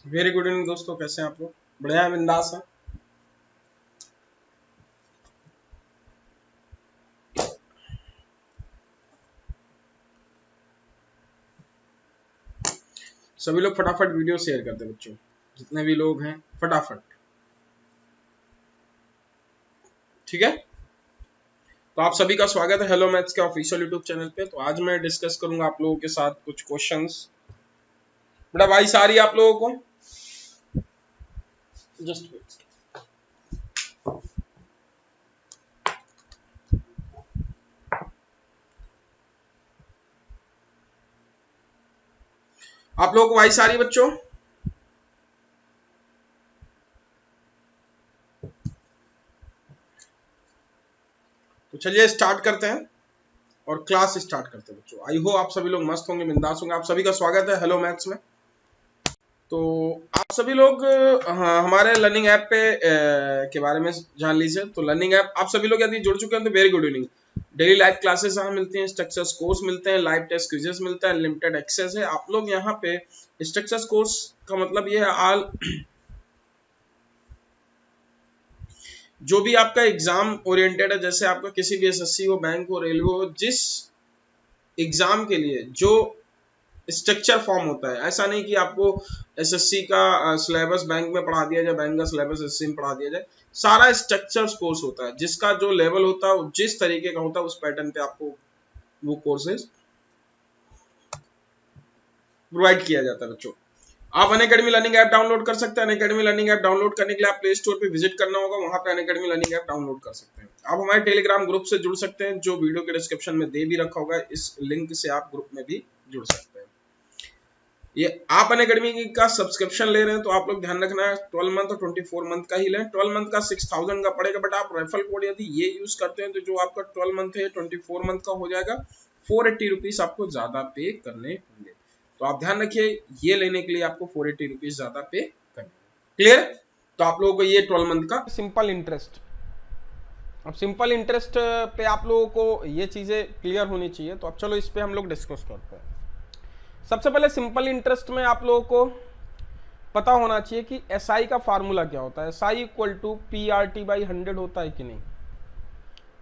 Very good evening दोस्तों, कैसे हैं आप लोग? बढ़िया है, बिंदास है। सभी लोग फटाफट वीडियो शेयर कर दे बच्चों, जितने भी लोग हैं फटाफट। ठीक है, तो आप सभी का स्वागत है हेलो मैथ्स के ऑफिशियल यूट्यूब चैनल पे। तो आज मैं डिस्कस करूंगा आप लोगों के साथ कुछ क्वेश्चंस। बड़ा वॉइस आ रही है आप लोगों को? Just wait. आप लोगों को वॉइस आ रही है बच्चों? तो चलिए स्टार्ट करते हैं और क्लास स्टार्ट करते हैं बच्चों। आई होप आप सभी लोग मस्त होंगे, बिंदास होंगे। आप सभी का स्वागत है हेलो मैथ्स में। तो आप सभी लोग हाँ, हमारे लर्निंग ऐप पे के बारे में जान लीजिए। तो लर्निंग ऐप आप सभी लोग यदि जुड़ चुके हैं तो very good evening. Daily live classes यहाँ मिलती हैं, स्ट्रक्चर्स कोर्स मिलते हैं, लाइव टेस्ट क्विजेस मिलता है, लिमिटेड एक्सेस है। आप लोग यहाँ पे स्ट्रक्चर्स कोर्स का मतलब ये है ऑल जो भी आपका एग्जाम ओरिएंटेड है, जैसे आपका किसी भी एसएससी हो, बैंक हो, रेलवे हो, जिस एग्जाम के लिए जो स्ट्रक्चर फॉर्म होता है, ऐसा नहीं कि आपको एसएससी का सिलेबस बैंक में पढ़ा दिया जाए, बैंक का सिलेबस एसएससी में पढ़ा दिया जाए। सारा स्ट्रक्चर कोर्स होता है, जिसका जो लेवल होता है, जिस तरीके का होता है, उस पैटर्न पे आपको वो कोर्सेज प्रोवाइड किया जाता है बच्चों। आप अनअकैडमी लर्निंग ऐप डाउनलोड कर सकते हैं। अनअकैडमी लर्निंग ऐप डाउनलोड करने के लिए आप प्ले स्टोर पे विजिट करना होगा, वहां पे अनअकैडमी लर्निंग ऐप डाउनलोड कर सकते हैं। आप हमारे टेलीग्राम ग्रुप से जुड़ सकते हैं, जो वीडियो के डिस्क्रिप्शन में दे भी रखा होगा। इस लिंक से आप ग्रुप में भी जुड़ सकते हैं। ये आप अनअकैडमी का सब्सक्रिप्शन ले रहे हैं तो आप लोग ध्यान रखना है 12 मंथ और 24 मंथ का ही लें। 12 मंथ का 6000 का पड़ेगा, बट आप रेफरल कोड यदि ये यूज करते हैं तो जो आपका 12 मंथ है 24 मंथ का हो जाएगा 480 रुपीज आपको ज्यादा पे करने होंगे। तो आप ध्यान रखिए, ये लेने के लिए आपको 480 रुपीज ज्यादा पे करने। क्लियर? तो आप लोगों को ये 12 मंथ का सिंपल इंटरेस्ट। अब सिंपल इंटरेस्ट पे आप लोगों को ये चीज़ें क्लियर होनी चाहिए। तो अब चलो इस पे हम लोग डिस्कस करते हैं। सबसे पहले सिंपल इंटरेस्ट में आप लोगों को पता होना चाहिए कि एसआई का फार्मूला क्या होता है। SI equal to P R T by 100 होता है कि नहीं?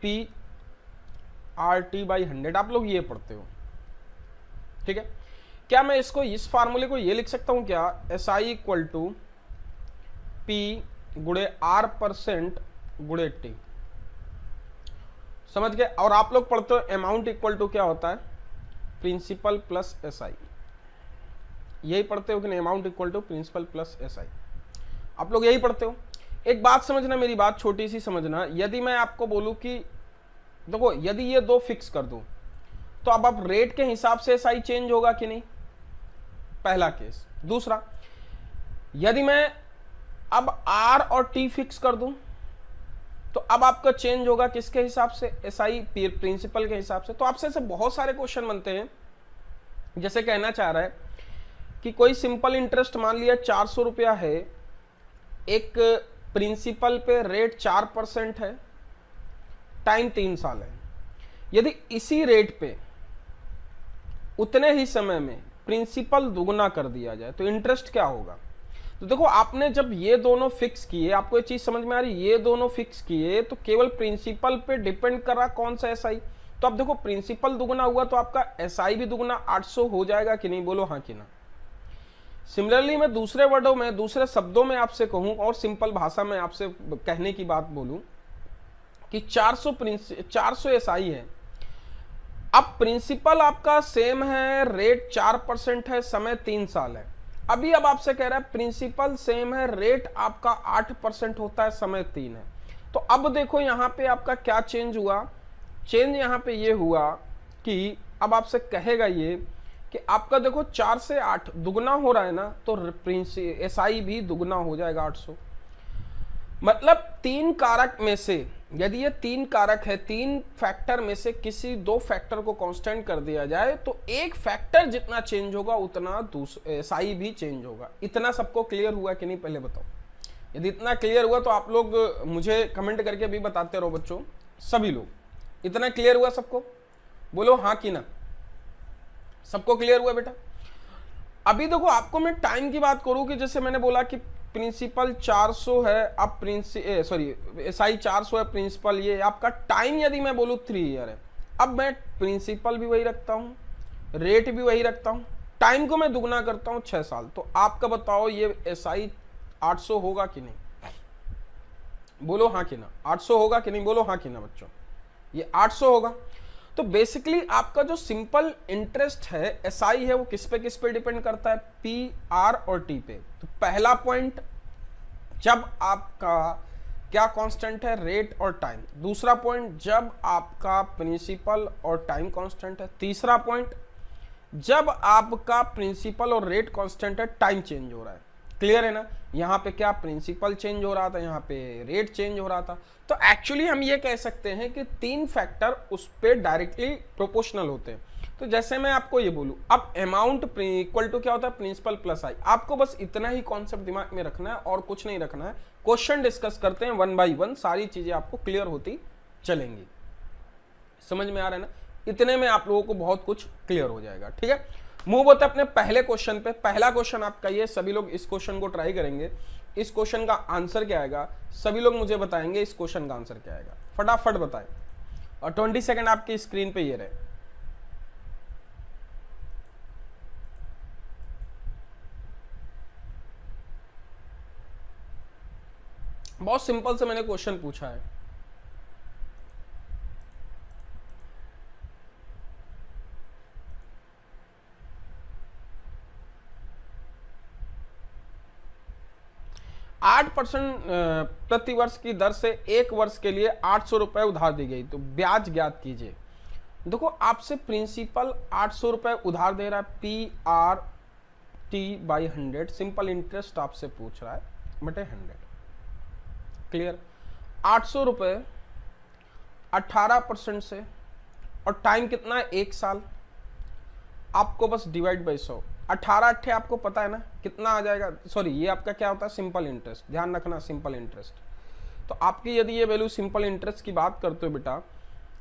पी आर टी बाई 100 आप लोग ये पढ़ते हो, ठीक है। क्या मैं इसको इस फार्मूले को ये लिख सकता हूं क्या? एसआई इक्वल टू पी गुणे आर परसेंट गुणे टी। समझ गए? और आप लोग पढ़ते हो अमाउंट इक्वल टू क्या होता है? Principal plus SI. यही पढ़ते हो कि नहीं? Amount equal to principal plus SI आप लोग यही पढ़ते हो। एक बात समझना, मेरी बात छोटी सी समझना। यदि मैं आपको बोलूं कि देखो, यदि ये दो फिक्स कर दूं तो अब रेट के हिसाब से एसआई चेंज होगा कि नहीं? पहला केस। दूसरा, यदि मैं अब आर और टी फिक्स कर दूं तो अब आपका चेंज होगा किसके हिसाब से? एसआई प्रिंसिपल के हिसाब से। तो आपसे ऐसे बहुत सारे क्वेश्चन बनते हैं। जैसे कहना चाह रहा है कि कोई सिंपल इंटरेस्ट मान लिया 400 रुपया है, एक प्रिंसिपल पे रेट 4% है, टाइम 3 साल है। यदि इसी रेट पे उतने ही समय में प्रिंसिपल दुगना कर दिया जाए तो इंटरेस्ट क्या होगा? तो देखो, आपने जब ये दोनों फिक्स किए, आपको ये चीज समझ में आ रही? ये दोनों फिक्स किए तो केवल प्रिंसिपल पे डिपेंड कर रहा कौन सा एसआई। तो अब देखो, प्रिंसिपल दुगना हुआ तो आपका एसआई भी दुगना 800 हो जाएगा कि नहीं? बोलो हाँ कि ना। सिमिलरली मैं दूसरे वर्डों में, दूसरे शब्दों में आपसे कहूं और सिंपल भाषा में आपसे कहने की बात बोलूं कि 400 एसआई है। अब प्रिंसिपल आपका सेम है, रेट 4% है, समय 3 साल है। अभी अब आपसे कह रहा है प्रिंसिपल सेम है, रेट आपका 8% होता है, समय 3 है। तो अब देखो यहां पे आपका क्या चेंज हुआ? चेंज यहां पे ये हुआ कि अब आपसे कहेगा ये कि आपका देखो 4 से 8 दुगना हो रहा है ना, तो एसआई भी दुगना हो जाएगा 800। मतलब 3 कारक में से, यदि ये 3 कारक है, 3 फैक्टर में से किसी 2 फैक्टर को कांस्टेंट कर दिया जाए तो एक फैक्टर जितना चेंज होगा उतना एसआई भी चेंज होगा। इतना सबको क्लियर हुआ कि नहीं? पहले बताओ। यदि इतना क्लियर हुआ तो आप लोग मुझे कमेंट करके भी बताते रहो बच्चों। सभी लोग इतना क्लियर हुआ सबको? बोलो हाँ कि ना। सबको क्लियर हुआ बेटा? अभी देखो आपको मैं टाइम की बात करूं कि जैसे मैंने बोला कि प्रिंसिपल 400 है, अब एसआई 400 है, प्रिंसिपल ये आपका टाइम यदि मैं बोलूं 3 ईयर है। अब मैं प्रिंसिपल भी वही रखता हूं, रेट भी वही रखता हूं, टाइम को मैं दुगना करता हूं 6 साल। तो आपका बताओ ये एसआई 800 होगा कि नहीं? बोलो हाँ कि ना। 800 होगा कि नहीं? बोलो हाँ कि ना बच्चों, ये 800 होगा। तो बेसिकली आपका जो सिंपल इंटरेस्ट है एसआई है वो किस पे डिपेंड करता है? पी, आर और टी पे। तो पहला पॉइंट, जब आपका क्या कांस्टेंट है? रेट और टाइम। दूसरा पॉइंट, जब आपका प्रिंसिपल और टाइम कांस्टेंट है। तीसरा पॉइंट, जब आपका प्रिंसिपल और रेट कांस्टेंट है, टाइम चेंज हो रहा है। क्लियर है ना? यहाँ पे क्या प्रिंसिपल चेंज हो रहा था, यहाँ पे रेट चेंज हो रहा था। तो एक्चुअली हम ये कह सकते हैं कि 3 फैक्टर उस पर डायरेक्टली प्रोपोर्शनल होते हैं। तो जैसे मैं आपको ये बोलूं, अब अमाउंट इक्वल टू क्या होता है? प्रिंसिपल प्लस आई। आपको बस इतना ही कॉन्सेप्ट दिमाग में रखना है और कुछ नहीं रखना है। क्वेश्चन डिस्कस करते हैं 1 बाई 1, सारी चीजें आपको क्लियर होती चलेंगी। समझ में आ रहा है ना? इतने में आप लोगों को बहुत कुछ क्लियर हो जाएगा। ठीक है, मूव होते अपने पहले क्वेश्चन पे। पहला क्वेश्चन आपका ये, सभी लोग इस क्वेश्चन को ट्राई करेंगे। इस क्वेश्चन का आंसर क्या आएगा? सभी लोग मुझे बताएंगे इस क्वेश्चन का आंसर क्या आएगा, फटाफट बताएं। और 20 सेकंड आपकी स्क्रीन पे ये रहे। बहुत सिंपल से मैंने क्वेश्चन पूछा है। आठ % प्रति वर्ष की दर से 1 वर्ष के लिए 800 रुपए उधार दी गई, तो ब्याज ज्ञात कीजिए। देखो आपसे प्रिंसिपल 800 रुपए उधार दे रहा है, P R T by 100, simple interest आपसे पूछ रहा है बटे 100। क्लियर? 800 रुपए 18% से, और टाइम कितना है? 1 साल। आपको बस डिवाइड बाई 100, 18 आपको पता है ना कितना आ जाएगा? सॉरी, ये आपका क्या होता है? Simple interest. ध्यान रखना, सिंपल इंटरेस्ट। तो आपकी यदि ये वैल्यू सिंपल इंटरेस्ट की बात करते हो बेटा,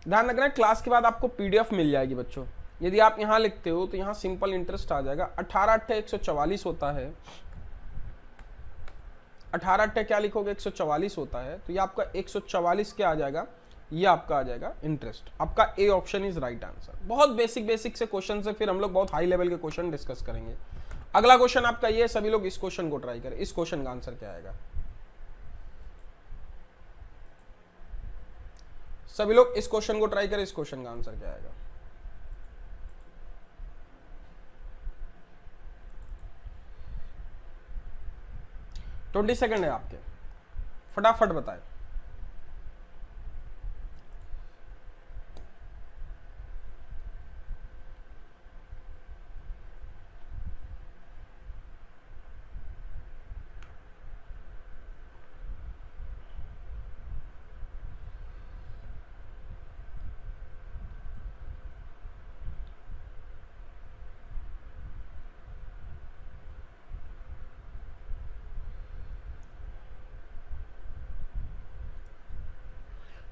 ध्यान रखना क्लास के बाद आपको पीडीएफ मिल जाएगी बच्चों। यदि आप यहाँ लिखते हो तो यहाँ सिंपल इंटरेस्ट आ जाएगा। 18 144 होता है। 18 क्या लिखोगे? 144 होता है। तो ये आपका 144 क्या आ जाएगा? ये आपका आ जाएगा इंटरेस्ट। आपका A option is right answer. बहुत बेसिक से क्वेश्चन से फिर हम लोग बहुत हाई लेवल के क्वेश्चन डिस्कस करेंगे। अगला क्वेश्चन आपका ये, सभी लोग इस क्वेश्चन को ट्राई करें। इस क्वेश्चन का आंसर क्या आएगा? सभी लोग इस क्वेश्चन को ट्राई करें। इस क्वेश्चन का आंसर क्या आएगा? ट्वेंटी सेकेंड है आपके, फटाफट बताएं।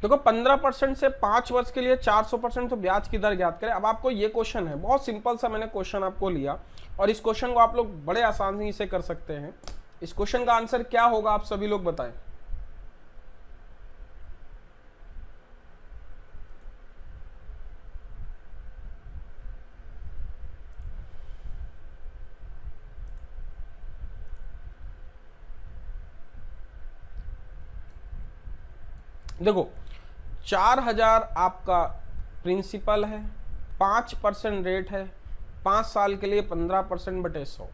देखो 15% से 5 वर्ष के लिए 400% तो ब्याज की दर ज्ञात करें। अब आपको ये क्वेश्चन है, बहुत सिंपल सा मैंने क्वेश्चन आपको लिया और इस क्वेश्चन को आप लोग बड़े आसानी से कर सकते हैं। इस क्वेश्चन का आंसर क्या होगा आप सभी लोग बताएं। देखो 4000 आपका प्रिंसिपल है, 5% रेट है, 5 साल के लिए 15% बटे 100।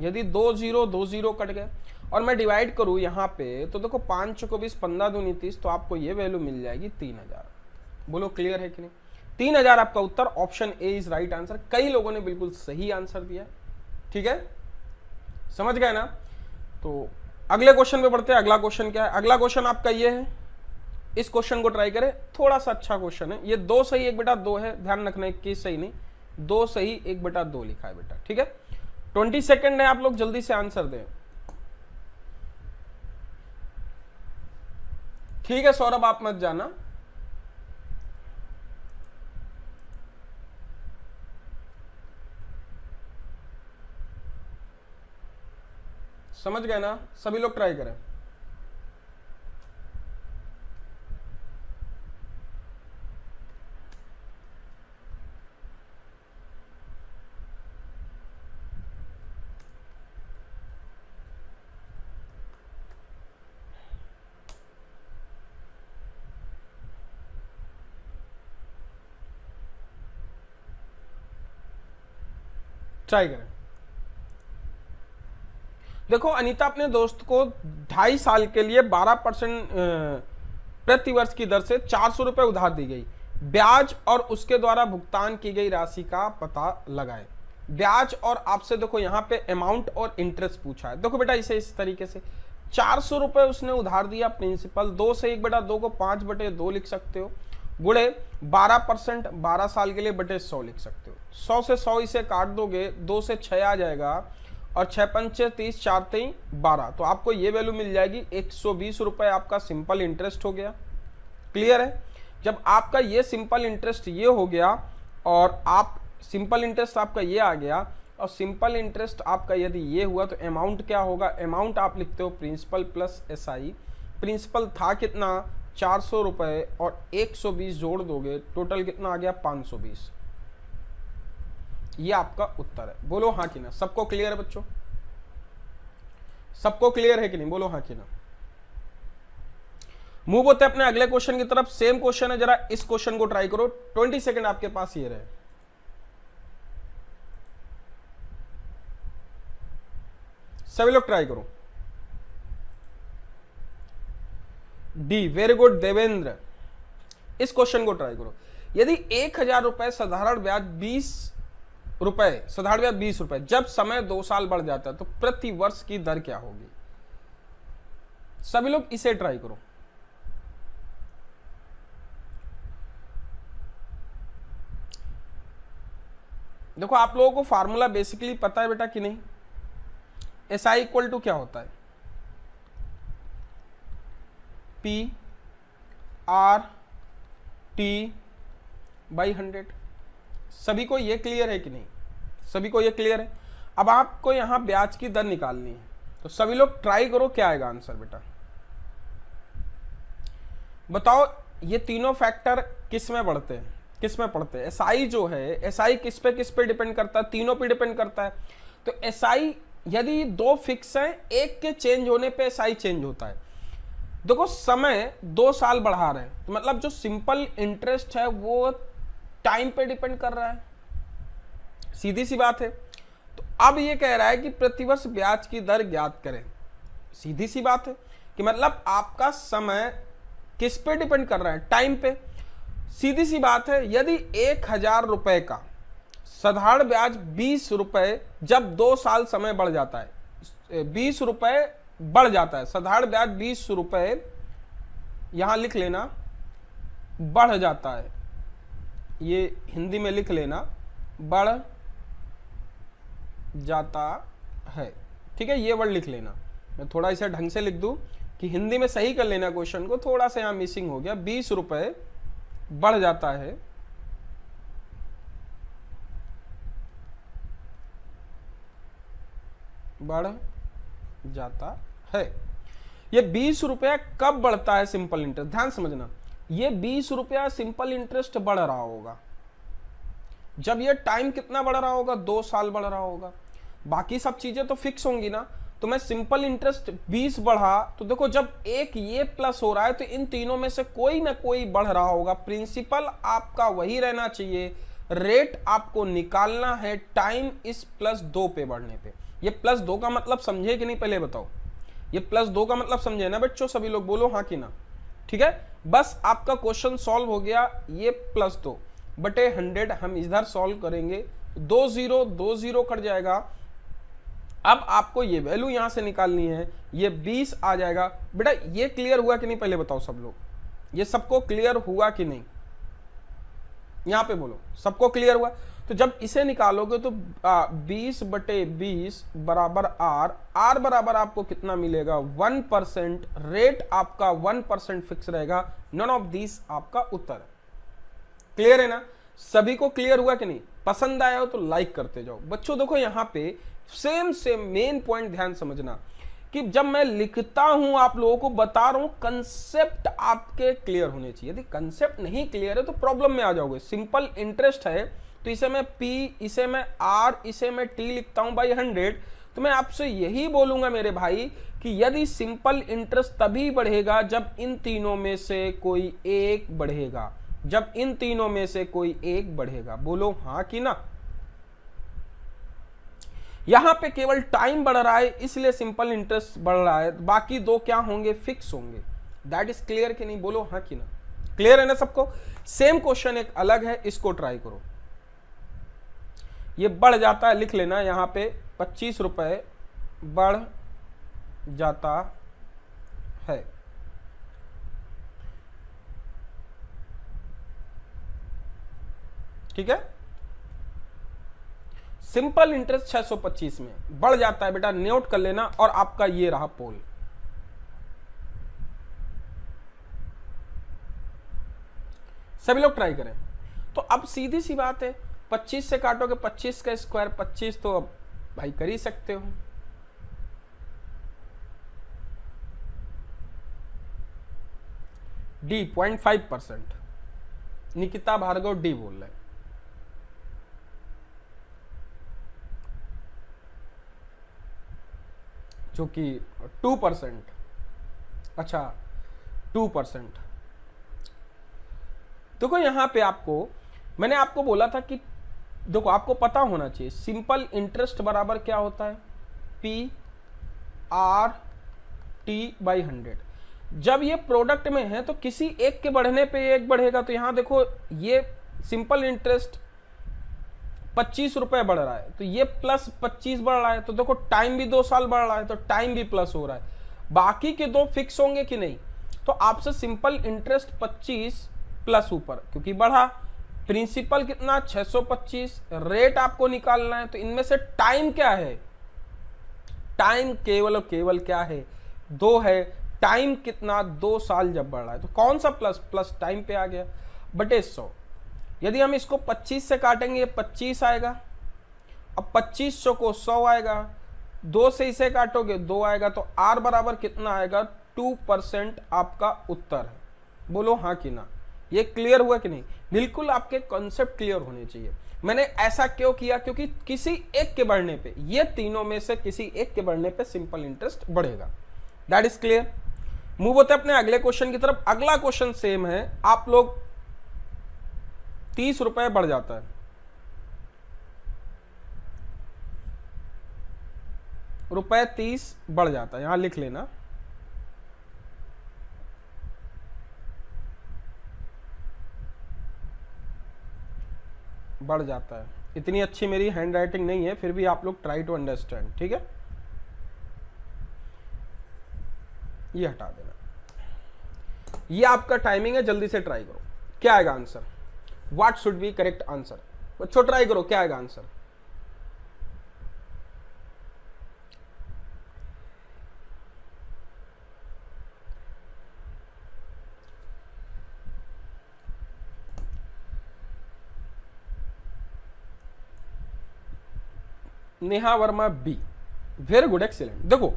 यदि 2 0 कट गए और मैं डिवाइड करूं यहाँ पे, तो देखो 5 चौको 20, 15 दूनी 30, तो आपको ये वैल्यू मिल जाएगी 3000। बोलो क्लियर है कि नहीं? 3000 आपका उत्तर, option A is right answer. कई लोगों ने बिल्कुल सही आंसर दिया। ठीक है, समझ गए ना? तो अगले क्वेश्चन पे बढ़ते हैं। अगला क्वेश्चन क्या है? अगला क्वेश्चन आपका ये है, इस क्वेश्चन को ट्राई करें। थोड़ा सा अच्छा क्वेश्चन है ये। 2 सही 1 बटा 2 है, ध्यान रखना। 21 सही नहीं, 2 सही 1 बटा 2 लिखा है बेटा। ठीक है, 20 सेकंड है, आप लोग जल्दी से आंसर दें। ठीक है सौरभ, आप मत जाना। समझ गए ना? सभी लोग ट्राई करें। ट्राई करें। देखो अनीता अपने दोस्त को 2.5 साल के लिए 12% प्रति वर्ष की दर से 400 रुपए उधार दी गई। ब्याज और उसके द्वारा भुगतान की गई राशि का पता लगाएं। ब्याज और आपसे देखो यहाँ पे अमाउंट और इंटरेस्ट पूछा है। देखो बेटा इसे इस तरीके से 400 रुपए उसने उधार दिया प्रिंसिपल, 2 से 1 बेटा 2 को 5/2 लिख सकते हो, गुणे 12% 12 साल के लिए बटे 100 लिख सकते हो। 100 से 100 इसे काट दोगे, 2 से 6 आ जाएगा और 6 पंचे 30, 4 3 12, तो आपको ये वैल्यू मिल जाएगी 120 रुपए आपका सिंपल इंटरेस्ट हो गया। क्लियर है? जब आपका ये सिंपल इंटरेस्ट ये हो गया और आप सिंपल इंटरेस्ट आपका ये आ गया और सिंपल इंटरेस्ट आपका यदि ये हुआ तो अमाउंट क्या होगा? अमाउंट आप लिखते हो प्रिंसिपल प्लस एसआई। प्रिंसिपल था कितना? 400 रुपए और 120 जोड़ दोगे, टोटल कितना आ गया? 520। ये आपका उत्तर है। बोलो हाँ कि ना? सबको क्लियर है बच्चों? सबको क्लियर है कि नहीं? बोलो हाँ कि ना? मूव होते अपने अगले क्वेश्चन की तरफ। सेम क्वेश्चन है, जरा इस क्वेश्चन को ट्राई करो। 20 सेकंड आपके पास ये रहे। सभी लोग ट्राई करो। D, very good Devendra. इस क्वेश्चन को ट्राई करो। यदि 1000 रुपए साधारण ब्याज 20 रुपए, साधारण ब्याज 20 रुपए, जब समय 2 साल बढ़ जाता है तो प्रति वर्ष की दर क्या होगी? सभी लोग इसे ट्राई करो। देखो आप लोगों को फार्मूला बेसिकली पता है बेटा कि नहीं? एसआई इक्वल टू क्या होता है? P R T by 100। सभी को ये क्लियर है कि नहीं? सभी को ये क्लियर है? अब आपको यहां ब्याज की दर निकालनी है, तो सभी लोग ट्राई करो। क्या आएगा आंसर बेटा? बताओ ये तीनों फैक्टर किस में बढ़ते हैं, किस में पड़ते हैं? एसआई जो है, एसआई किस पे डिपेंड करता है? तीनों पे डिपेंड करता है। तो एसआई यदि 2 फिक्स हैं, एक के चेंज होने पे एसआई चेंज होता है। देखो समय 2 साल बढ़ा रहे हैं, तो मतलब जो सिंपल इंटरेस्ट है वो टाइम पे डिपेंड कर रहा है, सीधी सी बात है। तो अब ये कह रहा है कि प्रतिवर्ष ब्याज की दर ज्ञात करें। सीधी सी बात है कि मतलब आपका समय किस पे डिपेंड कर रहा है? टाइम पे। सीधी सी बात है, यदि 1000 रुपए का साधारण ब्याज 20 रुपए, जब 2 साल समय बढ़ जाता है, 20 रुपए बढ़ जाता है, साधारण ब्याज 20 रुपए यहां लिख लेना, बढ़ जाता है, ये हिंदी में लिख लेना, बढ़ जाता है। ठीक है, ये वर्ड लिख लेना। मैं थोड़ा इसे ढंग से लिख दूं कि हिंदी में सही कर लेना क्वेश्चन को, थोड़ा सा यहां मिसिंग हो गया। 20 रुपए बढ़ जाता है, बढ़ जाता है। ये 20 रुपया कब बढ़ता है सिंपल इंटरेस्ट? ध्यान समझना, ये 20 रुपया सिंपल इंटरेस्ट बढ़ रहा होगा जब ये टाइम कितना बढ़ रहा होगा? 2 साल बढ़ रहा होगा। बाकी सब चीजें तो फिक्स होंगी ना। तो मैं सिंपल इंटरेस्ट 20 बढ़ा, तो देखो जब एक ये प्लस हो रहा है तो इन तीनों में से कोई ना कोई बढ़ रहा होगा। प्रिंसिपल आपका वही रहना चाहिए, रेट आपको निकालना है टाइम इस +2 पे बढ़ने पे। ये +2 का मतलब समझे कि नहीं पहले बताओ? ये +2 का मतलब समझे ना बच्चों? सभी लोग बोलो हाँ कि ना? ठीक है, बस आपका क्वेश्चन सॉल्व हो गया। ये +2 बटे 100 हम इधर सॉल्व करेंगे, 2 0 कट जाएगा। अब आपको ये वैल्यू यहां से निकालनी है, ये 20 आ जाएगा। बेटा ये क्लियर हुआ कि नहीं पहले बताओ सब लोग? ये सबको क्लियर हुआ कि नहीं? यहां पे बोलो सबको क्लियर हुआ? तो जब इसे निकालोगे तो 20 बटे 20 बराबर R बराबर आपको कितना मिलेगा? 1%। रेट आपका 1% फिक्स रहेगा। नन ऑफ दिस आपका उत्तर है। क्लियर है ना? सभी को क्लियर हुआ कि नहीं? पसंद आया हो तो लाइक करते जाओ। बच्चों देखो यहां पे सेम मेन पॉइंट ध्यान समझना, कि जब मैं लिखता हूं आप लोगों को बता रहा हूं, कंसेप्ट आपके क्लियर होने चाहिए। यदि कंसेप्ट नहीं क्लियर है तो प्रॉब्लम में आ जाओगे। सिंपल इंटरेस्ट है तो इसे मैं P, इसे मैं R, इसे मैं T लिखता हूं बाई 100, तो मैं आपसे यही बोलूंगा मेरे भाई कि यदि सिंपल इंटरेस्ट तभी बढ़ेगा जब इन तीनों में से कोई एक बढ़ेगा, जब इन तीनों में से कोई एक बढ़ेगा। बोलो हाँ कि ना। यहां पे केवल टाइम बढ़ रहा है इसलिए सिंपल इंटरेस्ट बढ़ रहा है, बाकी दो क्या होंगे, फिक्स होंगे। दैट इज क्लियर कि नहीं, बोलो हाँ कि ना। क्लियर है ना सबको। सेम क्वेश्चन एक अलग है, इसको ट्राई करो। ये बढ़ जाता है, लिख लेना यहां पे 25 रुपए बढ़ जाता है। ठीक है, सिंपल इंटरेस्ट 625 में बढ़ जाता है बेटा, नोट कर लेना। और आपका ये रहा पोल। सभी लोग ट्राई करें। तो अब सीधी सी बात है, 25 से काटोगे 25 का स्क्वायर 25, तो अब भाई कर ही सकते हो। डी 0.5%, निकिता भार्गव डी बोल रहे हैं। जो कि 2%, अच्छा 2%। देखो यहां पे आपको मैंने आपको बोला था कि देखो आपको पता होना चाहिए सिंपल इंटरेस्ट बराबर क्या होता है, P R T बाई 100। जब ये प्रोडक्ट में है तो किसी एक के बढ़ने पे एक बढ़ेगा। तो यहां देखो ये सिंपल इंटरेस्ट 25 रुपए बढ़ रहा है तो ये प्लस 25 बढ़ रहा है, तो देखो टाइम भी 2 साल बढ़ रहा है तो टाइम भी प्लस हो रहा है। बाकी के दो फिक्स होंगे कि नहीं, तो आपसे सिंपल इंटरेस्ट 25 प्लस ऊपर क्योंकि बढ़ा, प्रिंसिपल कितना 625, रेट आपको निकालना है। तो इनमें से टाइम क्या है, टाइम केवल और केवल क्या है, 2 है। टाइम कितना 2 साल जब बढ़ रहा है तो कौन सा प्लस, प्लस टाइम पे आ गया बटे 100। यदि हम इसको 25 से काटेंगे 25 आएगा, अब 2500 को 100 आएगा, 2 से इसे काटोगे 2 आएगा, तो R बराबर कितना आएगा, 2% आपका उत्तर है। बोलो हाँ कि ना। ये क्लियर हुआ कि नहीं, बिल्कुल आपके कॉन्सेप्ट क्लियर होने चाहिए। मैंने ऐसा क्यों किया, क्योंकि किसी एक के बढ़ने पे, ये तीनों में से किसी एक के बढ़ने पे सिंपल इंटरेस्ट बढ़ेगा। That is clear. मूव होते अपने अगले क्वेश्चन की तरफ। अगला क्वेश्चन सेम है, आप लोग 30 रुपए बढ़ जाता है, रुपए 30 बढ़ जाता है, यहां लिख लेना। बढ़ जाता है। इतनी अच्छी मेरी हैंड राइटिंग नहीं है, फिर भी आप लोग ट्राई टू अंडरस्टैंड। ठीक है, ये हटा देना। ये आपका टाइमिंग है, जल्दी से ट्राई करो। क्या आएगा answer, what should be correct answer. बच्चों ट्राई करो, क्या आएगा answer. Neha Verma B, very good, excellent. देखो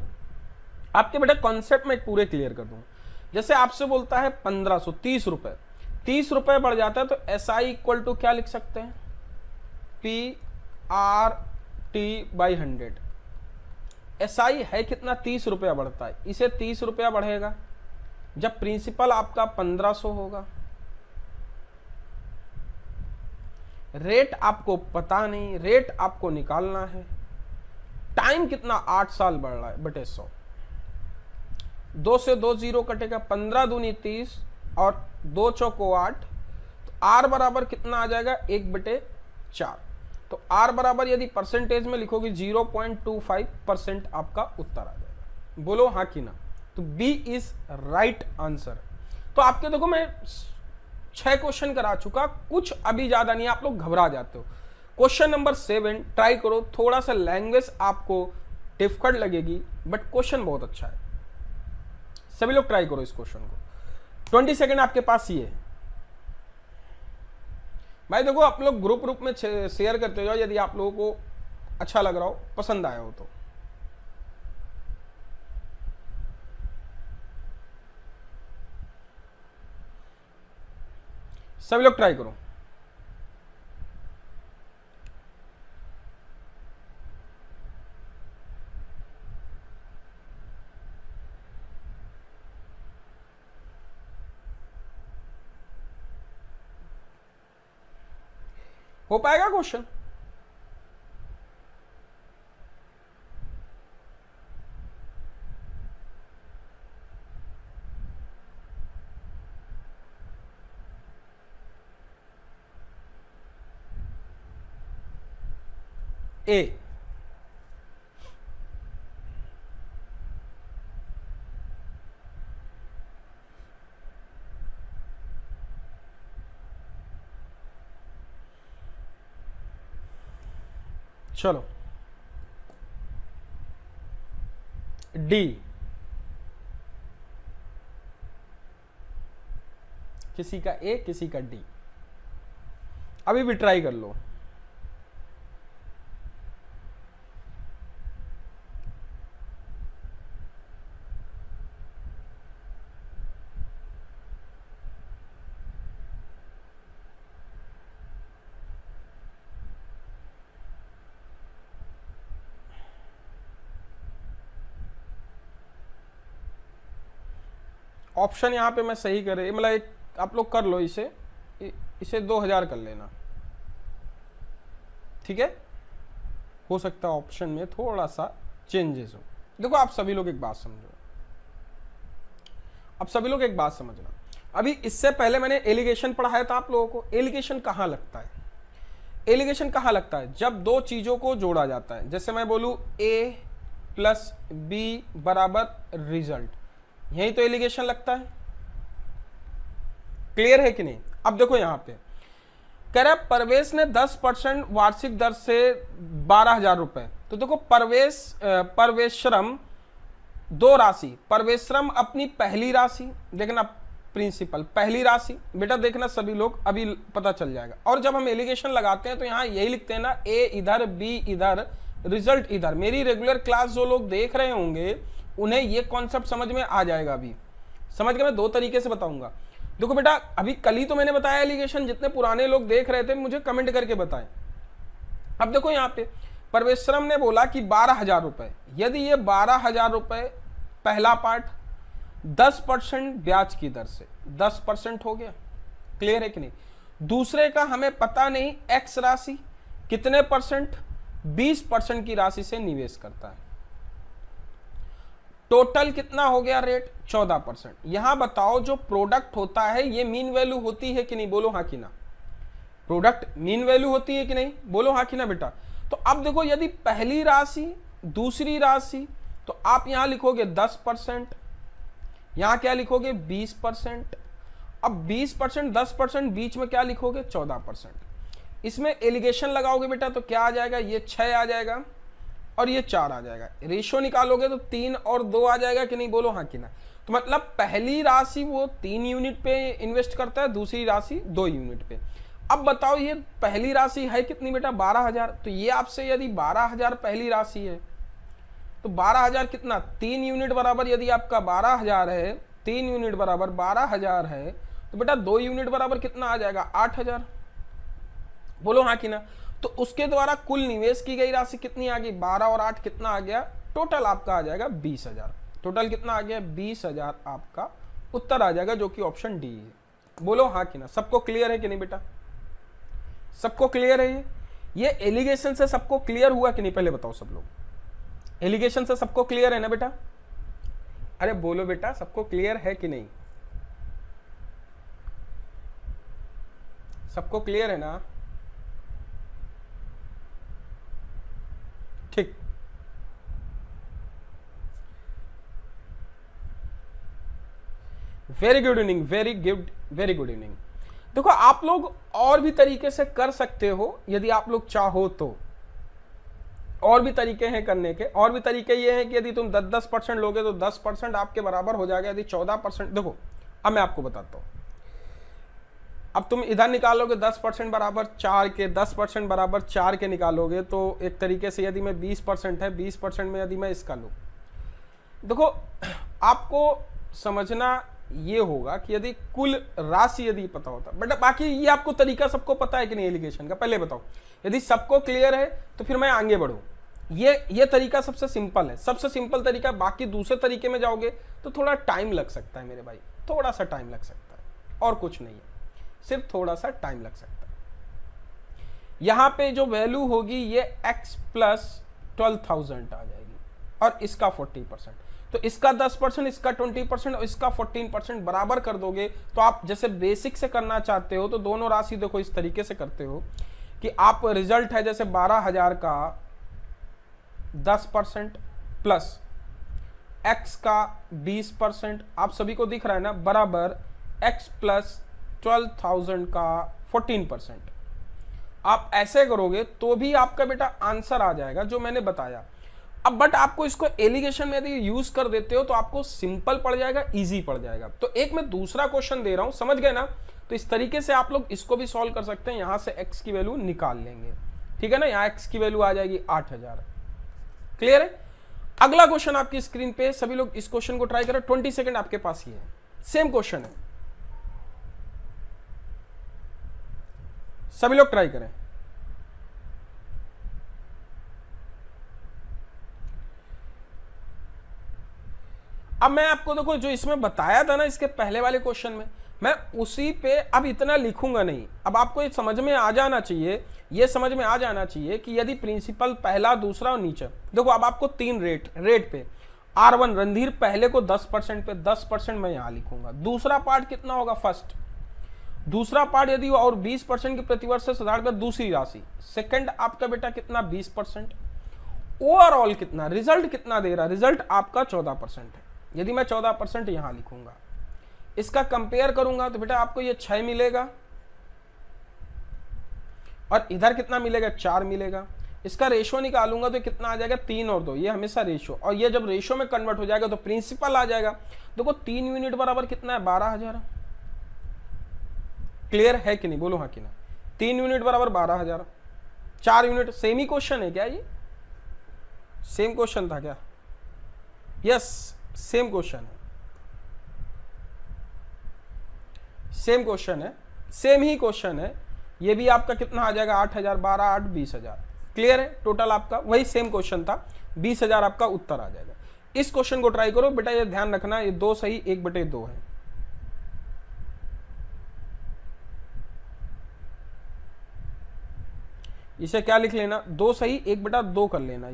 आपके बेटा कॉन्सेप्ट में पूरे क्लियर कर दूं। जैसे आपसे बोलता है 1500, 30 रुपए, 30 रुपए बढ़ जाता है तो SI इक्वल टू क्या लिख सकते हैं, PRT बाई 100। SI है कितना, 30 रुपया बढ़ता है, इसे 30 रुपया बढ़ेगा जब प्रिंसिपल आपका 1500 होगा। रेट आपको पता नहीं, रेट आपको निकालना है। टाइम कितना 8 साल बढ़ रहा है बटे 100, 2 से 2 जीरो कटेगा, 15 दूनी 30 और 2 चौको 8, तो R बराबर कितना आ जाएगा 1/4। तो R बराबर यदि परसेंटेज में लिखोगे 0.25% आपका उत्तर आ जाएगा। बोलो हाँ कि ना। तो B इज राइट आंसर। तो आपके देखो मैं 6 क्वेश्चन करा चुका, कुछ अभी ज्यादा नहीं, आप लोग घबरा जाते हो। क्वेश्चन नंबर 7 ट्राई करो, थोड़ा सा लैंग्वेज आपको डिफिकल्ट लगेगी बट क्वेश्चन बहुत अच्छा है। सभी लोग ट्राई करो इस क्वेश्चन को। 20 सेकंड आपके पास ही है भाई। देखो आप लोग ग्रुप में शेयर करते हो यदि आप लोगों को अच्छा लग रहा हो, पसंद आया हो तो। सभी लोग ट्राई करो। हो पाएगा क्वेश्चन? ए, चलो डी, किसी का ए किसी का डी, अभी भी ट्राई कर लो। ऑप्शन यहाँ पे मैं सही करे, मतलब एक आप लोग कर लो, इसे 2000 कर लेना, ठीक है? हो सकता है ऑप्शन में थोड़ा सा चेंजेस हो। देखो आप सभी लोग एक बात समझो, अब सभी लोग एक बात समझना, अभी इससे पहले मैंने एलिगेशन पढ़ाया था आप लोगों को। एलिगेशन कहाँ लगता है? एलिगेशन कहाँ लगता है? जब दो चीजों को जोड़ा जाता है। जैसे मैं बोलूं A प्लस बी बराबर रिजल्ट, यही तो एलिगेशन लगता है। क्लियर है कि नहीं? अब देखो यहां पे कह रहा है परवेश ने 10% वार्षिक दर से 12,000 रुपए। तो देखो परवेश्रम दो राशि, परवेश्रम अपनी पहली राशि, देखना प्रिंसिपल पहली राशि, बेटा देखना सभी लोग अभी पता चल जाएगा। और जब हम एलिगेशन लगाते हैं तो यहां यही लिखते हैं ना, ए इधर बी इधर रिजल्ट इधर। मेरी रेगुलर क्लास जो लोग देख रहे होंगे उन्हें ये कॉन्सेप्ट समझ में आ जाएगा। अभी समझ के मैं दो तरीके से बताऊंगा। देखो बेटा अभी कल ही तो मैंने बताया एलिगेशन, जितने पुराने लोग देख रहे थे मुझे कमेंट करके बताएं। अब देखो यहाँ पे परवेश्वरम ने बोला कि 12,000 रुपए, यदि ये 12,000 रुपए पहला पार्ट 10% ब्याज की दर से 10% हो गया, क्लियर है कि नहीं? दूसरे का हमें पता नहीं एक्स राशि कितने परसेंट, 20% की राशि से निवेश करता है। टोटल कितना हो गया रेट? 14%। यहां बताओ जो प्रोडक्ट होता है ये मीन वैल्यू होती है कि नहीं? बोलो हाँ कि ना। प्रोडक्ट मीन वैल्यू होती है कि नहीं? बोलो हाँ कि ना बेटा। तो अब देखो यदि पहली राशि दूसरी राशि, तो आप यहां लिखोगे 10%, यहां क्या लिखोगे 20%। अब 20% 10% बीच में क्या लिखोगे 14%। इसमें एलिगेशन लगाओगे बेटा तो क्या आ जाएगा? ये 6 आ जाएगा और ये 4 आ जाएगा। रेशियो निकालोगे तो 3 और 2 आ जाएगा कि नहीं? बोलो हाँ कि ना। तो मतलब पहली राशि वो 3 यूनिट पे इन्वेस्ट करता है, दूसरी राशि 2 यूनिट पे। अब बताओ ये पहली राशि है कितनी बेटा? 12,000। तो ये आपसे यदि 12,000 पहली राशि है तो 12,000 कितना? 3 यूनिट बराबर, यदि आपका 12,000 है, 3 यूनिट बराबर 12,000 है, तो बेटा 2 यूनिट बराबर कितना आ जाएगा? 8,000। बोलो हाँ कि ना। तो उसके द्वारा कुल निवेश की गई राशि कितनी आ गई? 12 और 8 कितना आ गया? टोटल आपका आ जाएगा 20,000। टोटल कितना आ गया? 20,000 आपका उत्तर आ जाएगा, जो कि ऑप्शन डी है। बोलो हाँ कि ना। सबको क्लियर है कि नहीं बेटा? सबको क्लियर है? ये एलिगेशन से सबको क्लियर हुआ कि नहीं? पहले बताओ सब लोग, एलिगेशन से सबको क्लियर है ना बेटा? अरे बोलो बेटा, सबको क्लियर है कि नहीं? सबको क्लियर है ना? ठीक। Very good evening, very good evening. देखो आप लोग और भी तरीके से कर सकते हो यदि आप लोग चाहो तो। और भी तरीके हैं करने के। और भी तरीके ये हैं कि यदि तुम 10% लोगे तो 10% आपके बराबर हो जाएगा। यदि 14%, देखो अब मैं आपको बताता हूं। अब तुम इधर निकालोगे 10% बराबर 4 के, 10% बराबर 4 के निकालोगे तो एक तरीके से यदि मैं 20% है, 20% में यदि मैं इसका लूँ, देखो आपको समझना ये होगा कि यदि कुल राशि यदि पता होता, बट बाकी ये आपको तरीका सबको पता है कि नहीं एलिगेशन का, पहले बताओ। यदि सबको क्लियर है तो फिर मैं आगे बढ़ूं। ये तरीका सबसे सिंपल है, सबसे सिंपल तरीका। बाकी दूसरे तरीके में जाओगे तो थोड़ा टाइम लग सकता है मेरे भाई, थोड़ा सा टाइम लग सकता है, और कुछ नहीं है, सिर्फ थोड़ा सा टाइम लग सकता है। यहां पे जो वैल्यू होगी ये x प्लस 12,000 आ जाएगी, और इसका 40%, तो इसका 10%, इसका 20% और इसका 14% बराबर कर दोगे तो आप जैसे बेसिक से करना चाहते हो तो दोनों राशि देखो इस तरीके से करते हो कि आप रिजल्ट है जैसे 12,000 का 10% प्लस x का 20%, आप सभी को दिख रहा है ना, बराबर x प्लस 12,000 का 14%। आप ऐसे करोगे तो भी आपका बेटा आंसर आ जाएगा जो मैंने बताया। अब बट आपको इसको एलिगेशन में यदि यूज कर देते हो तो आपको सिंपल पड़ जाएगा, इजी पड़ जाएगा। तो एक मैं दूसरा क्वेश्चन दे रहा हूं, समझ गए ना? तो इस तरीके से आप लोग इसको भी सॉल्व कर सकते हैं, यहां से x की वैल्यू निकाल लेंगे, ठीक है ना। यहां x की वैल्यू आ जाएगी 8,000। क्लियर है? अगला क्वेश्चन आपकी स्क्रीन पे, सभी लोग इस क्वेश्चन को ट्राई करो, 20 सेकंड आपके पास ही है। सेम क्वेश्चन है, सभी लोग ट्राई करें। अब मैं आपको देखो जो इसमें बताया था ना इसके पहले वाले क्वेश्चन में, मैं उसी पे अब इतना लिखूंगा नहीं। अब आपको ये समझ में आ जाना चाहिए, ये समझ में आ जाना चाहिए कि यदि प्रिंसिपल पहला, दूसरा और नीचे, देखो अब आपको 3 रेट पे R1 रणधीर पहले को 10% पे 10% मैं यहां लिखूंगा। दूसरा पार्ट कितना होगा? फर्स्ट। दूसरा पार्ट यदि और 20% की प्रतिवर्ष से साधारण पे दूसरी राशि। सेकंड आपका बेटा कितना? 20%। ओवरऑल कितना? रिजल्ट कितना दे रहा? रिजल्ट आपका 14% है। यदि मैं 14% यहां लिखूंगा, इसका कंपेयर करूंगा तो बेटा आपको ये 6 मिलेगा, और इधर कितना मिलेगा? 4 मिलेगा। इसका रेशो निकालूंगा तो कितना आ जाएगा? 3 और 2, ये हमेशा रेशो, और ये जब रेशो में कन्वर्ट हो जाएगा तो प्रिंसिपल आ जाएगा। देखो 3 यूनिट बराबर कितना है? 12,000। क्लियर है कि नहीं? बोलो हाँ कि ना। 3 यूनिट बराबर 12,000, 4 यूनिट। सेम ही क्वेश्चन है क्या? ये सेम क्वेश्चन था क्या? यस, सेम क्वेश्चन है, सेम क्वेश्चन है, सेम ही क्वेश्चन है। ये भी आपका कितना आ जाएगा? 8,000, 12, 8, 20,000। क्लियर है? टोटल आपका वही सेम क्वेश्चन था, 20,000 आपका उत्तर आ जाएगा। इस क्वेश्चन को ट्राई करो बेटा, ये ध्यान रखना, ये 2 सही 1/2 है। इसे क्या लिख लेना? 2 सही 1/2 कर लेना।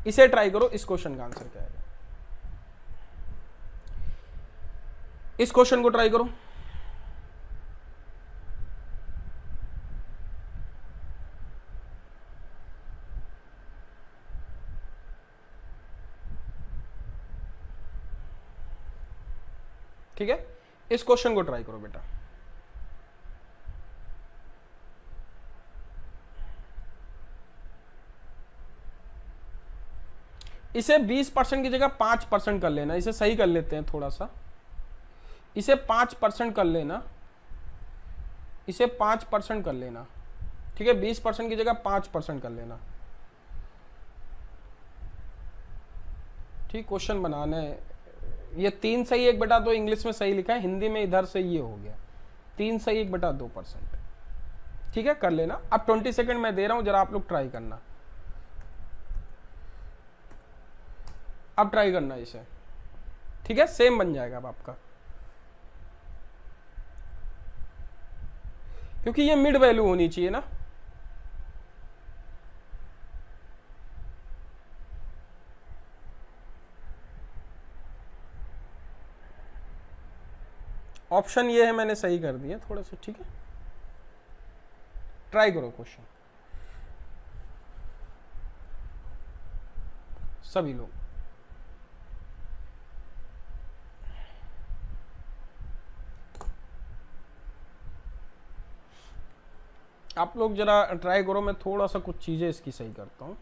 इसे ट्राई करो, इस क्वेश्चन का आंसर क्या आएगा? इस क्वेश्चन को ट्राई करो। ठीक है, इस क्वेश्चन को ट्राई करो बेटा। इसे 20% की जगह 5% कर लेना। इसे सही कर लेते हैं थोड़ा सा, इसे 5% कर लेना, इसे 5% कर लेना। ठीक है, 20% की जगह 5% कर लेना। ठीक, क्वेश्चन बनाना है। ये 3 सही 1/2 इंग्लिश में सही लिखा है, हिंदी में इधर से ये हो गया 3 सही 1/2%। ठीक है, कर लेना। अब 20 सेकंड मैं दे रहा हूं, जरा आप लोग ट्राई करना। अब ट्राई करना इसे। ठीक है, सेम बन जाएगा अब आपका, क्योंकि ये मिड वैल्यू होनी चाहिए ना। ऑप्शन ये है, मैंने सही कर दिया थोड़ा सा। ठीक है, ट्राई करो क्वेश्चन सभी लोग। आप लोग जरा ट्राई करो, मैं थोड़ा सा कुछ चीजें इसकी सही करता हूं।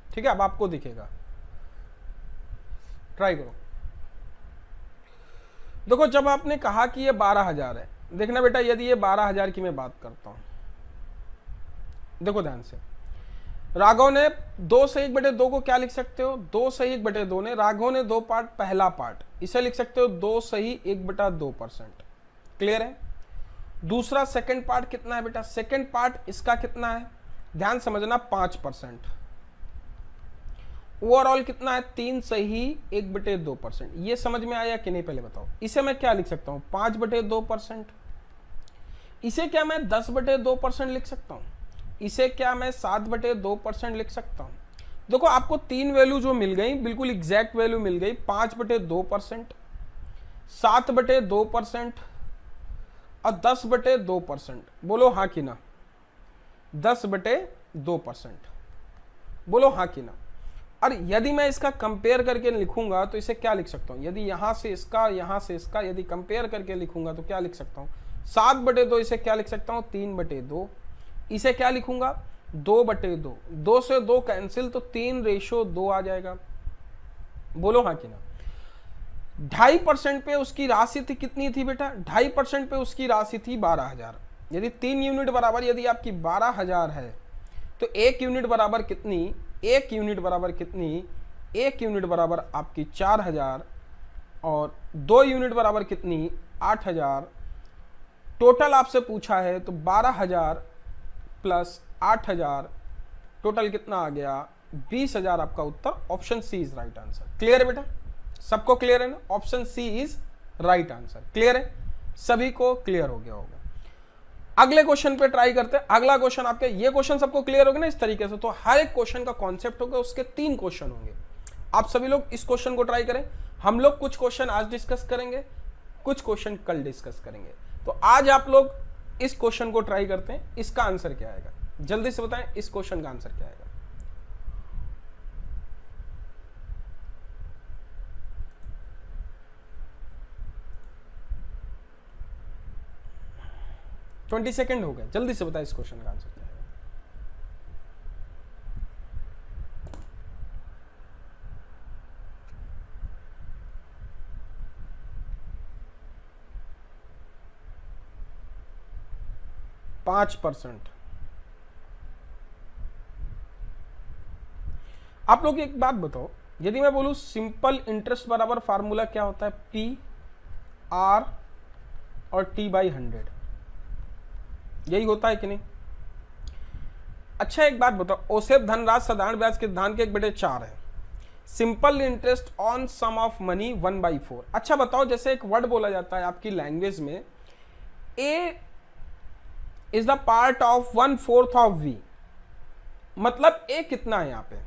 ठीक है, अब आपको दिखेगा, ट्राई करो। देखो जब आपने कहा कि ये 12,000 है, देखना बेटा यदि ये 12,000 की मैं बात करता हूं, देखो ध्यान से, राघव ने 2/1/2 को क्या लिख सकते हो, 2/1/2 ने, राघव ने 2 पार्ट, पहला पार्ट इसे लिख सकते हो 2/1/2%। क्लियर है। दूसरा सेकंड पार्ट कितना है बेटा, सेकंड पार्ट इसका कितना है, ध्यान समझना 5%। ओवरऑल कितना है, 3/1/2%। ये समझ में आया कि नहीं पहले बताओ। इसे मैं क्या लिख सकता हूं, 5/2%। इसे क्या मैं 10/2% लिख सकता हूं, इसे क्या मैं 7/2% लिख सकता हूं। देखो आपको 3 वैल्यू जो मिल गई, बिल्कुल एग्जैक्ट वैल्यू मिल गई, 5/2%, 7/2% और 10/2%। बोलो हाँ कि ना, 10/2%। बोलो हाँ कि ना। और यदि मैं इसका कंपेयर करके लिखूंगा तो इसे क्या लिख सकता हूं, यदि यहां से इसका यहां से इसका यदि कंपेयर करके लिखूंगा तो क्या लिख सकता हूं, 7/2। इसे क्या लिख सकता हूं, 3/2। इसे क्या लिखूंगा, 2/2। 2 से 2 कैंसिल तो 3:2 आ जाएगा। बोलो हाँ कि ना। 2.5% पे उसकी राशि थी, कितनी थी बेटा, 2.5% पे उसकी राशि थी 12,000। यदि 3 यूनिट बराबर यदि आपकी 12,000 है तो 1 यूनिट बराबर कितनी, 1 यूनिट बराबर कितनी, 1 यूनिट बराबर आपकी 4,000 और 2 यूनिट बराबर कितनी, 8,000। टोटल आपसे पूछा है तो 12,000 प्लस 8,000 टोटल कितना आ गया, 20,000 आपका उत्तर। Option C is right answer. Clear है बेटा, सबको क्लियर है ना, option C is right answer. Clear है, सभी को क्लियर हो गया होगा। अगले क्वेश्चन पे ट्राई करते हैं। अगला क्वेश्चन आपके, ये क्वेश्चन सबको क्लियर होगा ना इस तरीके से, तो हर एक क्वेश्चन का कॉन्सेप्ट होगा, उसके 3 क्वेश्चन होंगे। आप सभी लोग इस क्वेश्चन को ट्राई करें। हम लोग कुछ क्वेश्चन आज डिस्कस करेंगे, कुछ क्वेश्चन कल डिस्कस करेंगे। तो आज आप लोग इस क्वेश्चन को ट्राई करते हैं, इसका आंसर क्या आएगा, जल्दी से बताएं इस क्वेश्चन का आंसर क्या आएगा। ट्वेंटी सेकेंड हो गए, जल्दी से बताएं इस क्वेश्चन का आंसर क्या आएगा। %5। आप लोग एक बात बताओ, यदि मैं बोलूं सिंपल इंटरेस्ट बराबर फार्मूला क्या होता है, PR और T/100, यही होता है कि नहीं। अच्छा एक बात बताओ, ओसेफ धनराज साधारण ब्याज के सिद्धांत के 1/4 है, simple interest on sum of money 1/4। अच्छा बताओ, जैसे एक वर्ड बोला जाता है आपकी लैंग्वेज में, A is the part of 1/4 of V, मतलब A कितना है यहाँ पे,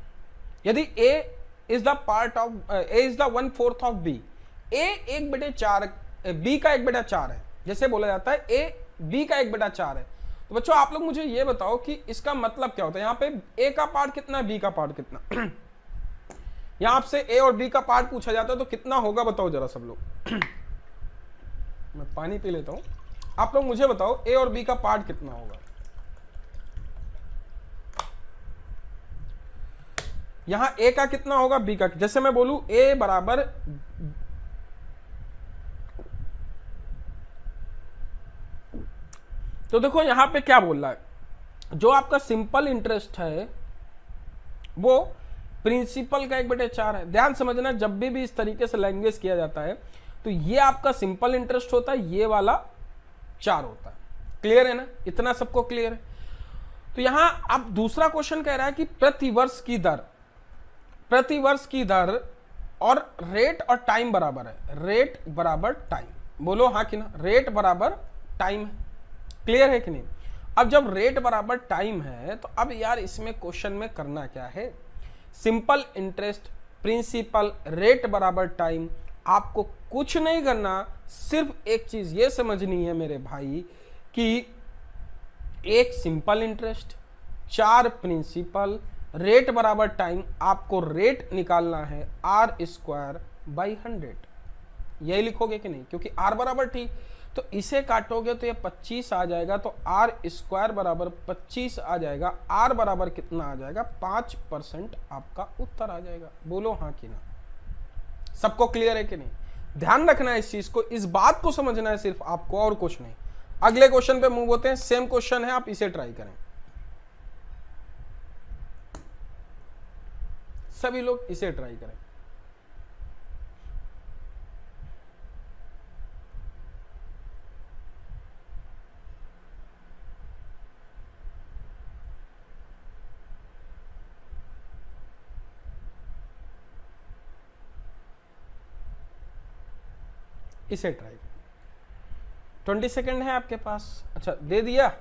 यदि A is the part of A is the 1/4 of B, A 1/4 B का 1/4 है, जैसे बोला जाता है A B का 1/4 है। तो बच्चों आप लोग मुझे ये बताओ कि इसका मतलब क्या होता है, यहाँ पे A का पार्ट कितना है, B का पार्ट कितना यहाँ आपसे A और B का पार्ट पूछा जाता है तो कितना होगा, बताओ जरा सब लोग मैं पानी पी लेता हूं। आप लोग मुझे बताओ A और B का पार्ट कितना होगा। यहां A का कितना होगा, B का, जैसे मैं बोलूं A बराबर, तो देखो यहां पे क्या बोल रहा है, जो आपका सिंपल इंटरेस्ट है वो प्रिंसिपल का 1/4 है। ध्यान समझना, जब भी इस तरीके से लैंग्वेज किया जाता है तो ये आपका सिंपल इंटरेस्ट होता है, ये वाला 4 होता है। क्लियर है ना, इतना सबको क्लियर है। तो यहां अब दूसरा क्वेश्चन कह रहा है कि प्रतिवर्ष की दर और रेट और टाइम बराबर है, रेट बराबर टाइम। बोलो हाँ कि ना, रेट बराबर टाइम है। क्लियर है कि नहीं। अब जब रेट बराबर टाइम है तो अब यार इसमें क्वेश्चन में करना क्या है, सिंपल इंटरेस्ट, प्रिंसिपल, रेट बराबर टाइम। आपको कुछ नहीं करना, सिर्फ एक चीज ये समझनी है मेरे भाई कि 1 सिंपल इंटरेस्ट, 4 प्रिंसिपल, रेट बराबर टाइम। आपको रेट निकालना है R²/100, यही लिखोगे कि नहीं, क्योंकि R बराबर T, तो इसे काटोगे तो ये 25 आ जाएगा, तो R² बराबर 25 आ जाएगा। R बराबर कितना आ जाएगा, 5% आपका उत्तर आ जाएगा। बोलो हाँ कि ना, सबको क्लियर है कि नहीं। ध्यान रखना है इस चीज को, इस बात को समझना है सिर्फ आपको और कुछ नहीं। अगले क्वेश्चन पे मूव होते हैं। सेम क्वेश्चन है, आप इसे ट्राई करें। सभी लोग इसे ट्राई करें। इसे ट्राई करें। 20 सेकेंड है आपके पास। अच्छा दे दिया,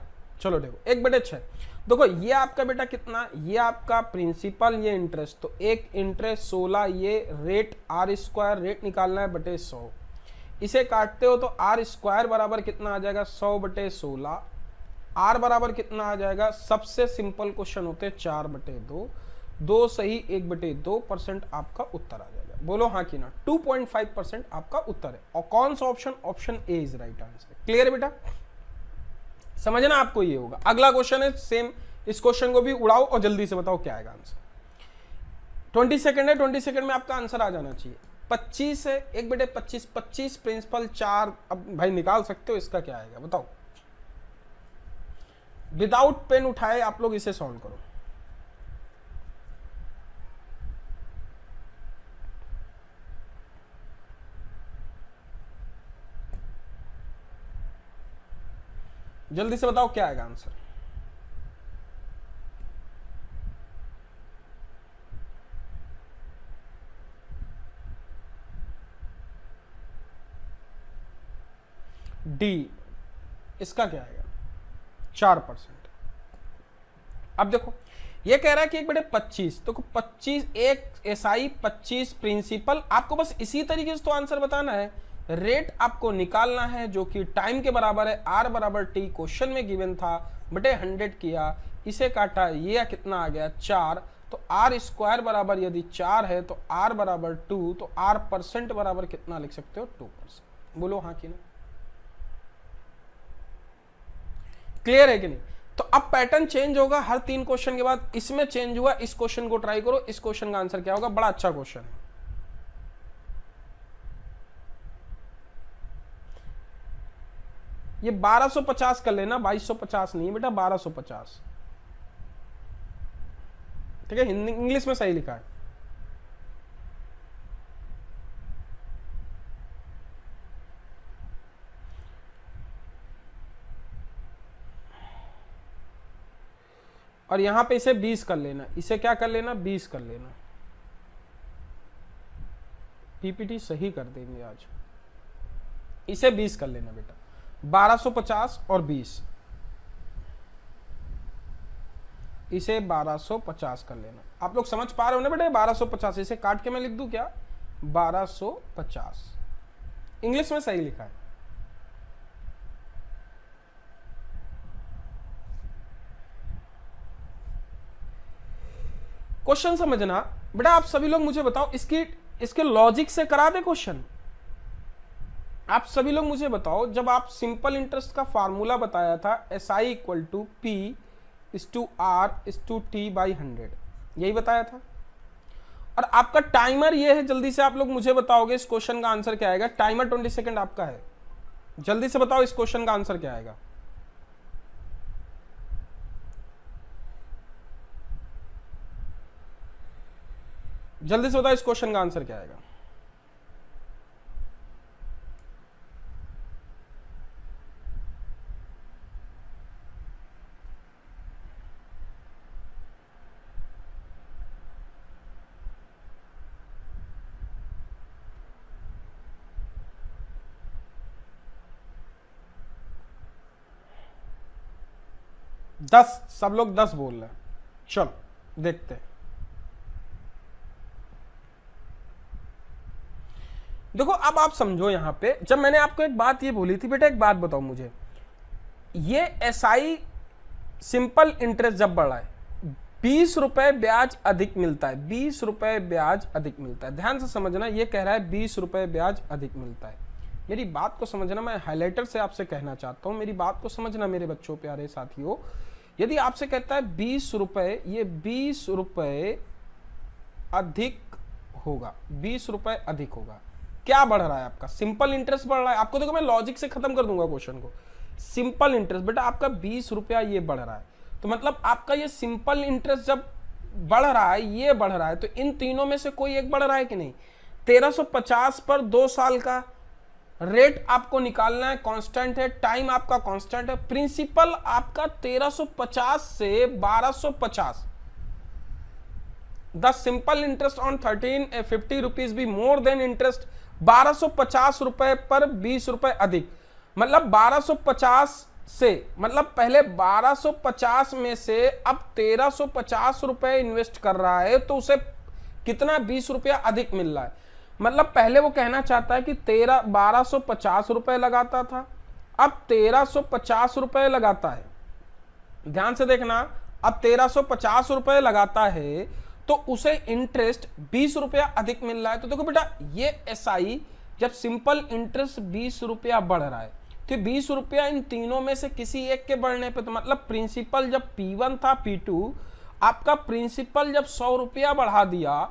चलो देखो 1/6। देखो ये आपका बेटा कितना, ये आपका प्रिंसिपल, ये इंटरेस्ट, तो एक इंटरेस्ट 16, ये रेट r² रेट निकालना है बटे 100। इसे काटते हो तो r² बराबर कितना आ जाएगा 100/16। r बराबर कितना आ जाएगा, सबसे सिंपल क्वेश्चन होते हैं 4/2, 2 सही 1/2% आपका उत्तर आ जाएगा। बोलो हाँ कि ना। 2.5% आपका उत्तर है। और कौन सा option, option A is right answer. Clear बेटा, समझना आपको ये होगा। अगला क्वेश्चन है सेम, इस क्वेश्चन को भी उड़ाओ और जल्दी से बताओ क्या आएगा आंसर। 20 सेकंड है, 20 सेकंड में आपका आंसर आ जाना चाहिए। 25 है, 1/25, 25 प्रिंसिपल 4। अब भाई निकाल सकते हो, इसका क्या आएगा बताओ। विदाउट पेन उठाए आप लोग इसे सॉल्व करो। जल्दी से बताओ क्या आएगा आंसर। डी, इसका क्या आएगा 4%। अब देखो ये कह रहा है कि 1/25, तो 25 एक SI 25 प्रिंसिपल। आपको बस इसी तरीके से तो आंसर बताना है। रेट आपको निकालना है जो कि टाइम के बराबर है, R बराबर T क्वेश्चन में गिवन था, बटे 100 किया, इसे काटा, ये कितना आ गया 4। तो r² बराबर यदि 4 है तो r बराबर 2, तो r% बराबर कितना लिख सकते हो 2%। बोलो हाँ कि नहीं। क्लियर है कि नहीं। तो अब पैटर्न चेंज होगा हर 3 क्वेश्चन के बाद। इसमें चेंज हुआ, इस क्वेश्चन को ट्राई करो। इस क्वेश्चन का आंसर क्या होगा, बड़ा अच्छा क्वेश्चन है। ये 1250 कर लेना, 2250 नहीं बेटा, 1250। ठीक है, हिंदी इंग्लिश में सही लिखा है। और यहां पे इसे 20 कर लेना, इसे क्या कर लेना 20 कर लेना। पीपीटी सही कर देंगे आज। इसे 20 कर लेना बेटा, 1250 और 20, इसे 1250 कर लेना। आप लोग समझ पा रहे हो ना बेटे, 1250। इसे काट के मैं लिख दूं क्या 1250। इंग्लिश में सही लिखा है। क्वेश्चन समझना बेटा। आप सभी लोग मुझे बताओ, इसके लॉजिक से करा दे क्वेश्चन। आप सभी लोग मुझे बताओ, जब आप सिंपल इंटरेस्ट का फार्मूला बताया था SI = P/R/T/100, यही बताया था। और आपका टाइमर ये है, जल्दी से आप लोग मुझे बताओगे इस क्वेश्चन का आंसर क्या आएगा। टाइमर 20 सेकंड आपका है, जल्दी से बताओ इस क्वेश्चन का आंसर क्या आएगा। जल्दी से बताओ इस क्वेश्चन का आंसर क्या आएगा। दस, सब लोग 10 बोल रहे हैं। चलो देखते हैं। देखो अब आप समझो, यहां पे जब मैंने आपको एक बात ये बोली थी बेटा, एक बात बताओ मुझे, ये SI सिंपल इंटरेस्ट जब बढ़ा है 20 रुपए ब्याज अधिक मिलता है, 20 रुपए ब्याज अधिक मिलता है। ध्यान से समझना, ये कह रहा है 20 रुपए ब्याज अधिक मिलता है। मेरी बात को समझना, मैं हाइलाइटर से आपसे कहना चाहता हूं, मेरी बात को समझना मेरे बच्चों, प्यारे साथियों। यदि आपसे कहता है 20 रुपए, ये 20 रुपए अधिक होगा, 20 रुपए अधिक होगा, क्या बढ़ रहा है आपका? सिंपल इंटरेस्ट बढ़ रहा है। आपको देखो मैं लॉजिक से खत्म कर दूंगा क्वेश्चन को। सिंपल इंटरेस्ट बेटा आपका 20 रुपया ये बढ़ रहा है, तो मतलब आपका ये सिंपल इंटरेस्ट जब बढ़ रहा है, ये बढ़ रहा है, तो इन तीनों में से कोई एक बढ़ रहा है कि नहीं? 1350 पर 2 साल का रेट आपको निकालना है, कांस्टेंट है, टाइम आपका कांस्टेंट है, प्रिंसिपल आपका 1350 से 1250। The simple interest on 1350 rupees be more than interest 1250 रुपए पर 20 रुपए अधिक। मतलब 1250 से, मतलब पहले 1250 में से अब 1350 रुपए इन्वेस्ट कर रहा है, तो उसे कितना 20 रुपया अधिक मिल रहा है। मतलब पहले वो कहना चाहता है कि 1250 रुपए लगाता था, अब 1350 रुपए लगाता है। ध्यान से देखना, अब 1350 रुपए लगाता है तो उसे इंटरेस्ट 20 रुपया अधिक मिल रहा है। तो देखो बेटा ये एसआई जब सिंपल इंटरेस्ट 20 रुपया बढ़ रहा है, तो 20 रुपया इन तीनों में से किसी एक के बढ़ने पे, तो मतलब प्रिंसिपल जब P1 था P2, आपका प्रिंसिपल जब 100 रुपया बढ़ा दिया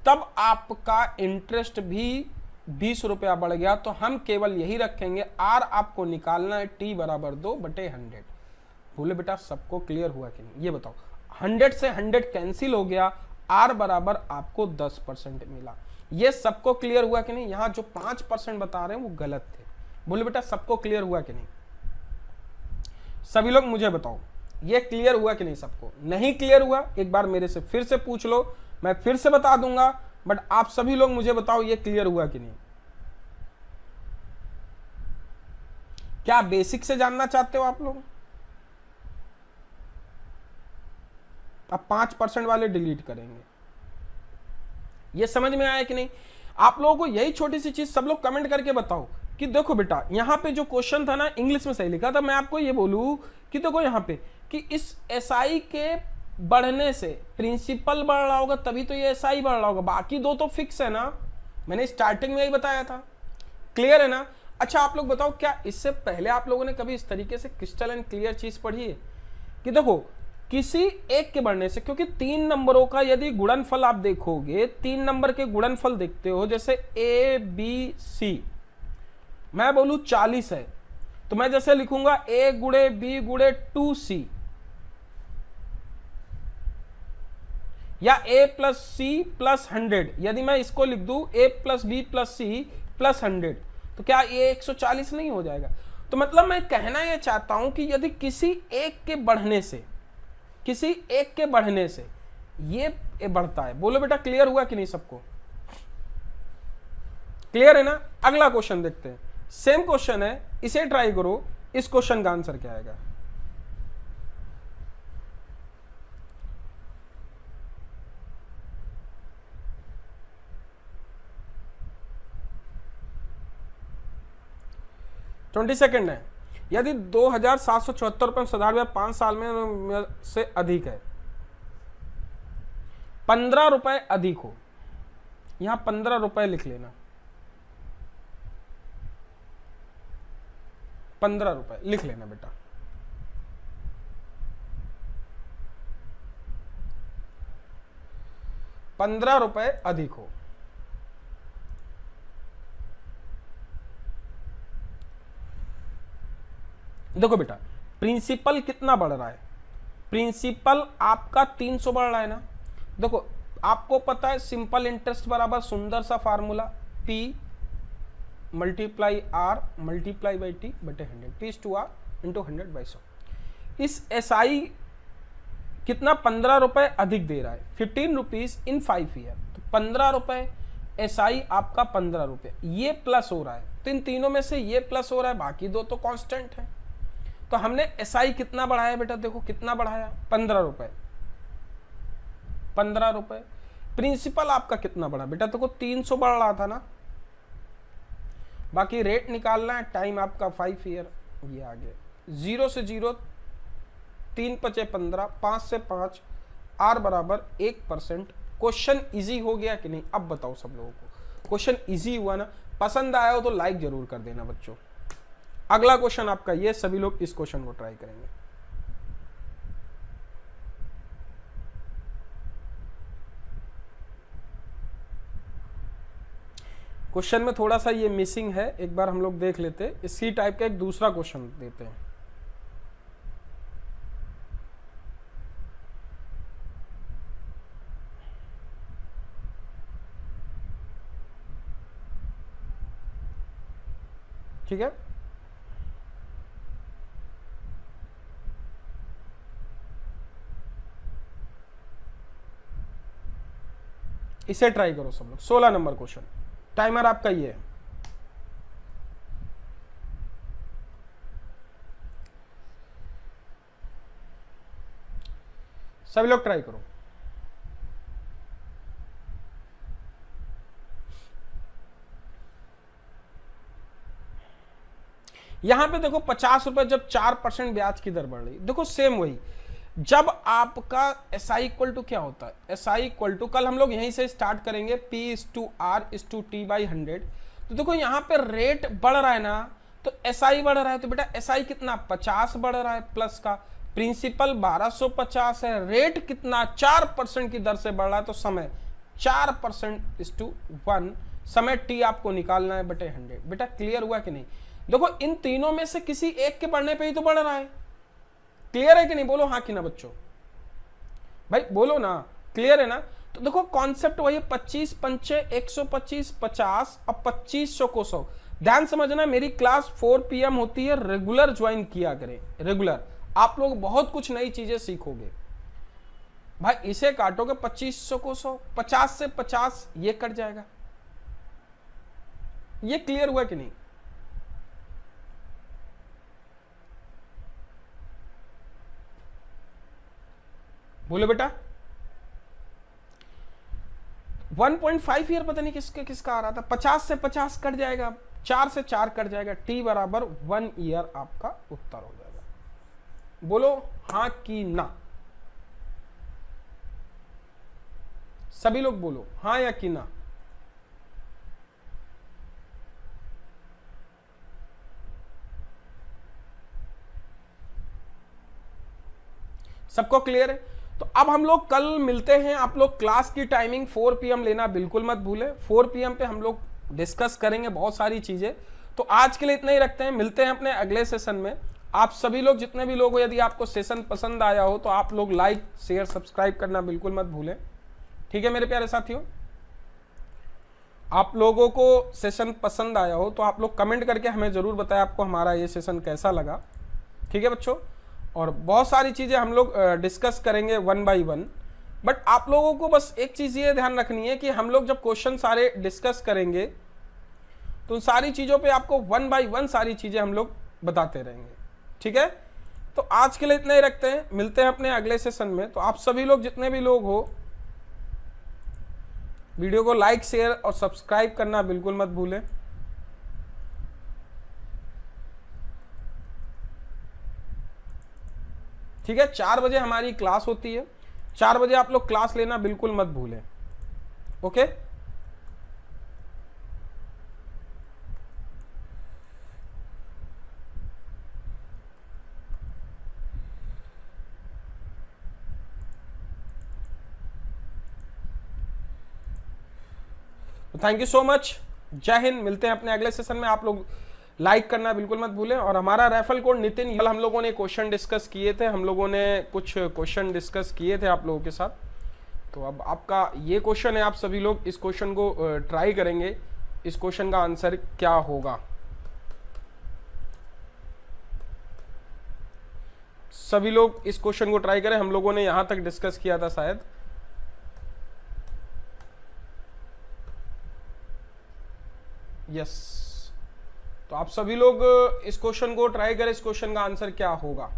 तब आपका इंटरेस्ट भी 20 रुपया बढ़ गया। तो हम केवल यही रखेंगे, आर आपको निकालना है T बराबर 2/100। बोले बेटा सबको क्लियर हुआ कि नहीं? ये बताओ, 100 से 100 कैंसिल हो गया, आर बराबर आपको 10% मिला। ये सबको क्लियर हुआ कि नहीं? यहां जो 5% बता रहे हैं वो गलत थे। बोले बेटा सबको क्लियर हुआ कि नहीं? सभी लोग मुझे बताओ, ये क्लियर हुआ कि नहीं? सबको नहीं क्लियर हुआ एक बार मेरे से फिर से पूछ लो, मैं फिर से बता दूंगा, बट आप सभी लोग मुझे बताओ ये क्लियर हुआ कि नहीं? क्या बेसिक से जानना चाहते हो आप लोग? अब 5% वाले डिलीट करेंगे। ये समझ में आया कि नहीं? आप लोगों को यही छोटी सी चीज सब लोग कमेंट करके बताओ कि देखो बेटा यहां पे जो क्वेश्चन था ना, इंग्लिश में सही लिखा था। मैं आपको ये बोलूं कि देखो यहां पे कि इस एसआई के बढ़ने से प्रिंसिपल बढ़ रहा होगा तभी तो ये एसआई बढ़ रहा होगा, बाकी दो तो फिक्स है ना। मैंने स्टार्टिंग में ही बताया था। क्लियर है ना? अच्छा आप लोग बताओ, क्या इससे पहले आप लोगों ने कभी इस तरीके से क्रिस्टल एंड क्लियर चीज पढ़ी है कि देखो किसी एक के बढ़ने से, क्योंकि 3 नंबरों का यदि गुणनफल आप देखोगे, 3 नंबर के गुणनफल देखते हो, जैसे ए बी सी, मैं बोलूं 40 है तो मैं जैसे लिखूंगा a गुणे b गुणे 2c, या a प्लस सी प्लस 100। यदि मैं इसको लिख दूं a plus B plus C plus 100, तो क्या ये 140 नहीं हो जाएगा? तो मतलब मैं कहना यह चाहता हूं कि यदि किसी एक के बढ़ने से, किसी एक के बढ़ने से ये बढ़ता है। बोलो बेटा क्लियर हुआ कि नहीं सबको? क्लियर है ना? अगला क्वेश्चन देखते हैं। सेम क्वेश्चन है, इसे ट्राई करो। इस क्वेश्चन का आंसर क्या आएगा? ट्वेंटी सेकेंड है। यदि 2774 रुपए सुधार ब्याज 5 साल में से अधिक है, 15 रुपए अधिक हो, यहां 15 रुपए लिख लेना, 15 रुपए लिख लेना बेटा। ₹15 अधिक हो, देखो बेटा प्रिंसिपल कितना बढ़ रहा है? प्रिंसिपल आपका 300 बढ़ रहा है ना। देखो आपको पता है सिंपल इंटरेस्ट बराबर सुंदर सा formula P multiply R multiply by T बटे 100, P/R इंटू 100/100। इस SI कितना 15 रुपए अधिक दे रहा है, 15 रुपीज इन 5 ईयर। तो 15 रुपए SI आपका 15 रुपए, ये प्लस हो रहा है, तो इन तीनों में से ये प्लस हो रहा है, बाकी दो तो कांस्टेंट है। तो हमने SI कितना बढ़ाया बेटा? देखो कितना बढ़ाया, 15 रुपए, 15 रुपए। प्रिंसिपल आपका कितना बढ़ा बेटा? देखो 300 बढ़ रहा था ना, बाकी रेट निकालना है, टाइम आपका 5 ईयर, ये आ गया 0 से 0, 3 पचे 15, 5 से 5, R बराबर 1%। क्वेश्चन इजी हो गया कि नहीं? अब बताओ सब लोगों को, क्वेश्चन इजी हुआ ना? पसंद आया हो तो लाइक जरूर कर देना बच्चों। अगला क्वेश्चन आपका ये, सभी लोग इस क्वेश्चन को ट्राई करेंगे। क्वेश्चन में थोड़ा सा ये मिसिंग है, एक बार हम लोग देख लेते। इसी टाइप का एक दूसरा क्वेश्चन देते हैं। ठीक है, इसे ट्राई करो सब लोग। 16 नंबर क्वेश्चन, टाइमर आपका ये है। सभी लोग ट्राई करो। यहां पे देखो 50 रुपए जब 4% ब्याज की दर बढ़ रही, देखो सेम वही, जब आपका एस आई इक्वल टू क्या होता है, एस आई इक्वल टू, कल हम लोग यहीं से स्टार्ट करेंगे, P is to R is to T by 100। तो देखो यहां पे रेट बढ़ रहा है ना, तो एस आई बढ़ रहा है, तो बेटा एस आई कितना 50 बढ़ रहा है प्लस का, प्रिंसिपल 1250 है, रेट कितना 4% की दर से बढ़ रहा है, तो समय 4% इज टू 1, समय T आपको निकालना है बटे 100। बेटा क्लियर हुआ कि नहीं? देखो इन तीनों में से किसी एक के बढ़ने पे ही तो बढ़ रहा है। क्लियर है कि नहीं? बोलो हाँ कि ना बच्चों, भाई बोलो ना, क्लियर है ना? तो देखो कॉन्सेप्ट वही, 25 पंचे 125, 50 अब 2500 को 100। ध्यान समझना, मेरी क्लास 4 PM होती है, रेगुलर ज्वाइन किया करें, रेगुलर, आप लोग बहुत कुछ नई चीजें सीखोगे। भाई इसे काटोगे 2500 को 100, 50 से 50 ये कट जाएगा। ये क्लियर हुआ कि नहीं? बोलो बेटा। 1.5 ईयर पता नहीं किसका आ रहा था, 50 से 50 कट जाएगा, 4 से 4 कट जाएगा, T बराबर 1 ईयर आपका उत्तर हो जाएगा। बोलो हाँ कि ना, सभी लोग बोलो हाँ या कि ना। सबको क्लियर है? तो अब हम लोग कल मिलते हैं। आप लोग क्लास की टाइमिंग 4 PM लेना बिल्कुल मत भूलें। 4 PM पे हम लोग डिस्कस करेंगे बहुत सारी चीजें। तो आज के लिए इतना ही रखते हैं, मिलते हैं अपने अगले सेशन में। आप सभी लोग जितने भी लोग हो, यदि आपको सेशन पसंद आया हो तो आप लोग लाइक शेयर सब्सक्राइब करना बिल्कुल मत भूलें। ठीक है मेरे प्यारे साथियों, आप लोगों को सेशन पसंद आया हो तो आप लोग कमेंट करके हमें जरूर बताएं आपको हमारा ये सेशन कैसा लगा। ठीक है बच्चों, और बहुत सारी चीजें हम लोग डिस्कस करेंगे 1 बाई 1। बट आप लोगों को बस एक चीज ये ध्यान रखनी है कि हम लोग जब क्वेश्चन सारे डिस्कस करेंगे तो उन सारी चीजों पे आपको 1 बाई 1 सारी चीजें हम लोग बताते रहेंगे। ठीक है, तो आज के लिए इतना ही रखते हैं, मिलते हैं अपने अगले सेशन में। तो आप सभी लोग जितने भी लोग हो, वीडियो को लाइक शेयर और सब्सक्राइब करना बिल्कुल मत भूलें। ठीक है, 4 बजे हमारी क्लास होती है, 4 बजे आप लोग क्लास लेना बिल्कुल मत भूलें। Okay, thank you so much, जय हिंद। मिलते हैं अपने अगले सेशन में। आप लोग लाइक करना बिल्कुल मत भूलें। और हमारा रेफरल कोड नितिन, कल हम लोगों ने क्वेश्चन डिस्कस किए थे, हम लोगों ने कुछ क्वेश्चन डिस्कस किए थे आप लोगों के साथ। तो अब आपका ये क्वेश्चन है, आप सभी लोग इस क्वेश्चन को ट्राई करेंगे, इस क्वेश्चन का आंसर क्या होगा। सभी लोग इस क्वेश्चन को ट्राई करें, हम लोगों ने यहां तक डिस्कस किया था शायद। यस, तो आप सभी लोग इस क्वेश्चन को ट्राई करें, इस क्वेश्चन का आंसर क्या होगा।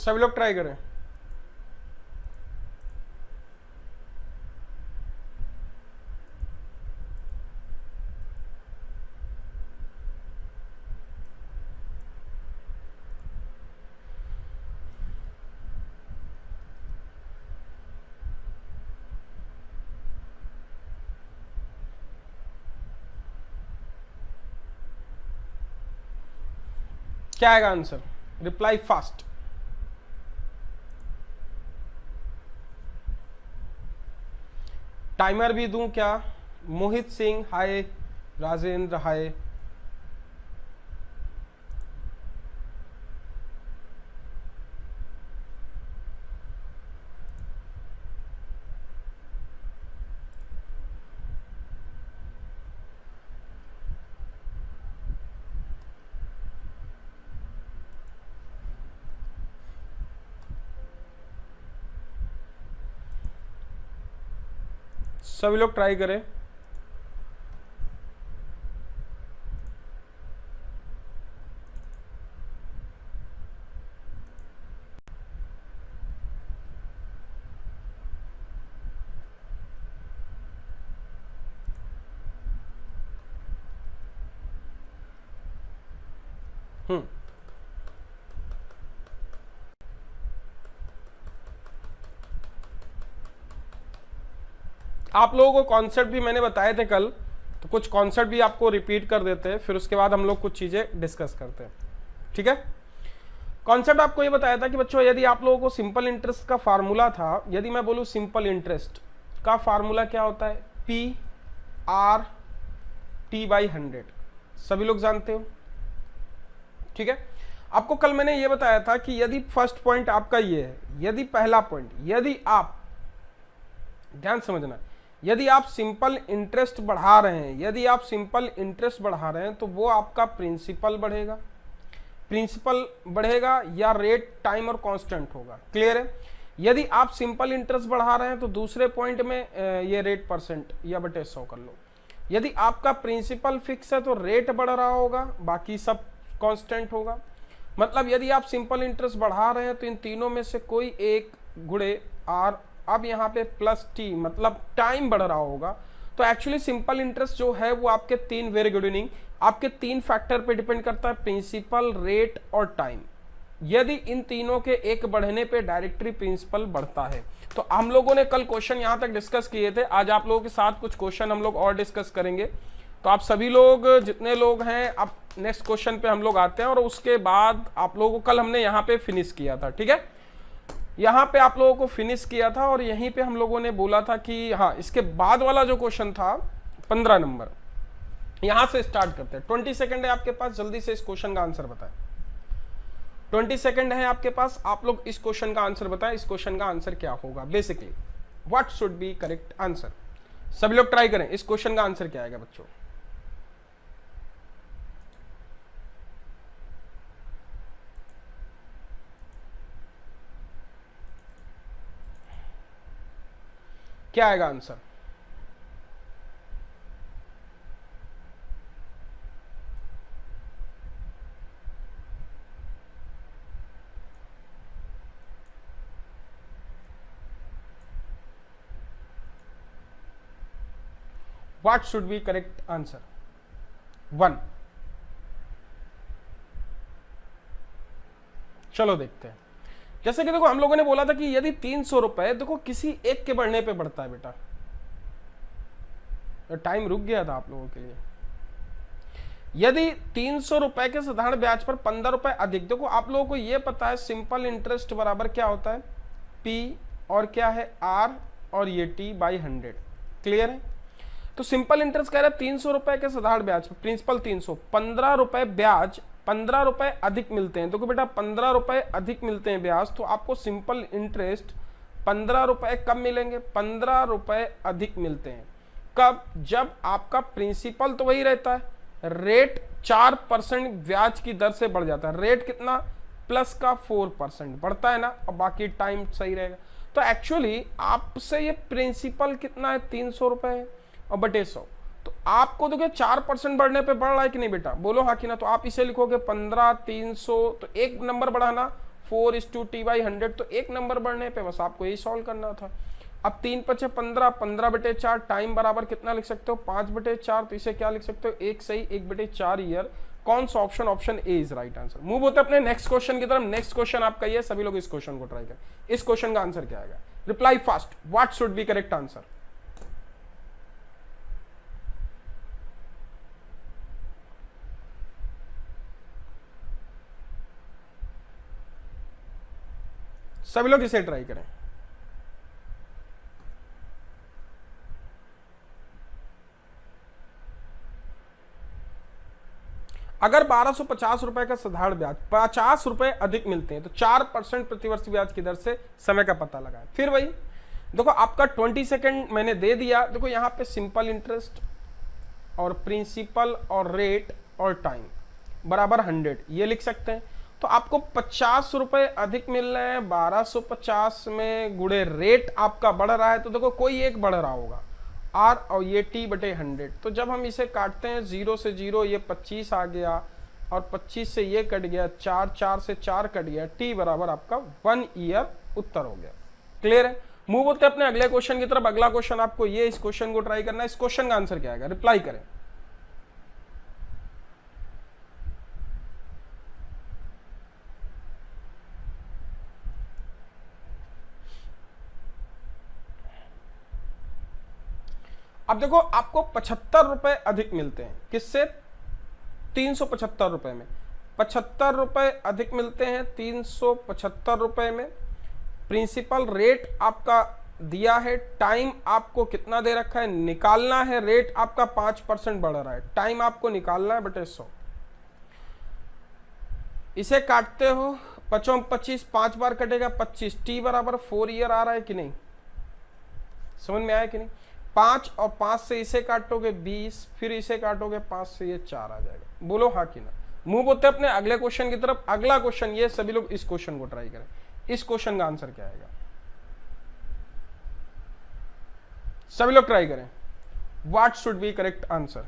सभी लोग ट्राई करें। क्या आएगा आंसर? Reply fast. टाइमर भी दूं क्या? मोहित सिंह हाय, राजेंद्र हाय। सभी लोग ट्राई करें। आप लोगों को कॉन्सेप्ट भी मैंने बताए थे कल, तो कुछ कॉन्सेप्ट भी आपको रिपीट कर देते हैं, फिर उसके बाद हम लोग कुछ चीजें डिस्कस करते हैं। ठीक है, कॉन्सेप्ट आपको ये बताया था कि बच्चों यदि आप लोगों को सिंपल इंटरेस्ट का फार्मूला था, यदि मैं बोलूं सिंपल इंटरेस्ट का फार्मूला क्या होता है, पी आर टी बाई 100, सभी लोग जानते हो। ठीक है, आपको कल मैंने ये बताया था कि यदि फर्स्ट पॉइंट आपका ये है, यदि पहला पॉइंट, यदि आप ध्यान समझना, यदि आप सिंपल इंटरेस्ट बढ़ा रहे हैं, यदि आप सिंपल इंटरेस्ट बढ़ा रहे हैं तो वो आपका प्रिंसिपल बढ़ेगा, प्रिंसिपल बढ़ेगा या रेट टाइम और कांस्टेंट होगा। क्लियर है? यदि आप सिंपल इंटरेस्ट बढ़ा रहे हैं तो दूसरे पॉइंट में ये रेट परसेंट या बटे 100 कर लो। यदि आपका प्रिंसिपल फिक्स है तो रेट बढ़ रहा होगा, बाकी सब कांस्टेंट होगा। मतलब यदि आप सिंपल इंटरेस्ट बढ़ा रहे हैं तो इन तीनों में से कोई एक गुणे आर, अब यहाँ पे प्लस टी मतलब टाइम बढ़ रहा होगा। तो एक्चुअली सिंपल इंटरेस्ट जो है वो आपके तीन, वेरी गुड इवनिंग, आपके तीन फैक्टर पे डिपेंड करता है, प्रिंसिपल, रेट और टाइम। यदि इन तीनों के एक बढ़ने पे डायरेक्टरी प्रिंसिपल बढ़ता है। तो हम लोगों ने कल क्वेश्चन यहां तक डिस्कस किए थे, आज आप लोगों के साथ कुछ क्वेश्चन हम लोग और डिस्कस करेंगे। तो आप सभी लोग जितने लोग हैं, अब नेक्स्ट क्वेश्चन पे हम लोग आते हैं और उसके बाद आप लोगों को कल हमने यहाँ पे फिनिश किया था। ठीक है, यहाँ पे आप लोगों को फिनिश किया था और यहीं पे हम लोगों ने बोला था कि हाँ, इसके बाद वाला जो क्वेश्चन था 15 नंबर, यहां से स्टार्ट करते हैं। 20 सेकंड है आपके पास, जल्दी से इस क्वेश्चन का आंसर बताएं। 20 सेकंड है आपके पास, आप लोग इस क्वेश्चन का आंसर बताएं। इस क्वेश्चन का आंसर क्या होगा, basically what should be correct answer. सभी लोग ट्राई करें, इस क्वेश्चन का आंसर क्या आएगा बच्चों। क्या आएगा answer? What should be correct answer? 1। चलो देखते हैं। जैसे कि देखो हम लोगों ने बोला था कि यदि 300 रुपए देखो किसी एक के बढ़ने पे बढ़ता है बेटा, तो टाइम रुक गया था आप लोगों के लिए। यदि 300 रुपए के साधारण ब्याज पर 15 रुपए अधिक, देखो आप लोगों को यह पता है सिंपल इंटरेस्ट बराबर क्या होता है, पी और क्या है आर और ये टी बाई 100। क्लियर है? तो सिंपल इंटरेस्ट कह रहा है 300 रुपए के साधारण ब्याज पर, प्रिंसिपल 300, 15 रुपए ब्याज, 15 रुपए अधिक मिलते हैं। देखो बेटा 15 रुपए अधिक मिलते हैं ब्याज, तो आपको सिंपल इंटरेस्ट 15 रुपए कब मिलेंगे, 15 रुपए अधिक मिलते हैं। कब? जब आपका प्रिंसिपल तो वही रहता है, रेट 4% ब्याज की दर से बढ़ जाता है। रेट कितना? प्लस का 4% बढ़ता है ना, और बाकी टाइम सही रहेगा। तो एक्चुअली आपसे ये प्रिंसिपल कितना है, 300 रुपए है और बटे 100, तो आपको देखिए 4% बढ़ने पे बढ़ रहा है कि नहीं बेटा, बोलो हाँ कि ना। तो आप इसे लिखोगे 15 300, तो एक नंबर बढ़ाना 4:t/100, तो एक नंबर बढ़ने पे बस आपको यही सॉल्व करना था। अब 3×5 15, 15/4 टाइम बराबर कितना लिख सकते हो 5/4, तो इसे क्या लिख सकते हो 1 सही 1/4 ईयर। कौन सा option, option A is right answer. Move होते अपने नेक्स्ट क्वेश्चन की तरफ। नेक्स्ट क्वेश्चन आपका ये, सभी लोग इस क्वेश्चन को ट्राई करें। इस क्वेश्चन का आंसर क्या आएगा, reply fast, what should be correct answer. सभी लोग इसे ट्राई करें। अगर 1250 रुपए का साधारण ब्याज 50 रुपए अधिक मिलते हैं तो 4% प्रतिवर्ष ब्याज की दर से समय का पता लगाएं। फिर वही देखो, आपका 20 सेकेंड मैंने दे दिया। देखो यहाँ पे सिंपल इंटरेस्ट और प्रिंसिपल और रेट और टाइम बराबर 100 ये लिख सकते हैं। तो आपको 50 रुपए अधिक मिल रहे हैं, 1250 में गुणे रेट आपका बढ़ रहा है, तो देखो कोई एक बढ़ रहा होगा R और ये t/100। तो जब हम इसे काटते हैं 0 से 0 ये 25 आ गया और 25 से ये कट गया 4, 4 से 4 कट गया, t बराबर आपका 1 ईयर उत्तर हो गया। क्लियर है। मूव होते अपने अगले क्वेश्चन की तरफ। अगला क्वेश्चन आपको ये, इस क्वेश्चन को ट्राई करना है। इस क्वेश्चन का आंसर क्या आएगा, रिप्लाई करें। अब देखो आपको 75 रुपए अधिक मिलते हैं, किससे 375 रुपए में। 75 रुपए अधिक मिलते हैं 375 रुपए में। प्रिंसिपल रेट आपका दिया है, टाइम आपको कितना दे रखा है निकालना है। रेट आपका 5% बढ़ रहा है, टाइम आपको निकालना है बटे 100। इसे काटते हो 25 5 बार कटेगा 25, t बराबर 4 ईयर आ रहा है कि नहीं, समझ में आया कि नहीं। 5 और 5 से इसे काटोगे 20, फिर इसे काटोगे 5 से ये 4 आ जाएगा। बोलो हाँ कि ना। मूव होते अपने अगले क्वेश्चन की तरफ। अगला क्वेश्चन ये, सभी लोग इस क्वेश्चन को ट्राई करें। इस क्वेश्चन का आंसर क्या आएगा, सभी लोग ट्राई करें। What should be correct answer.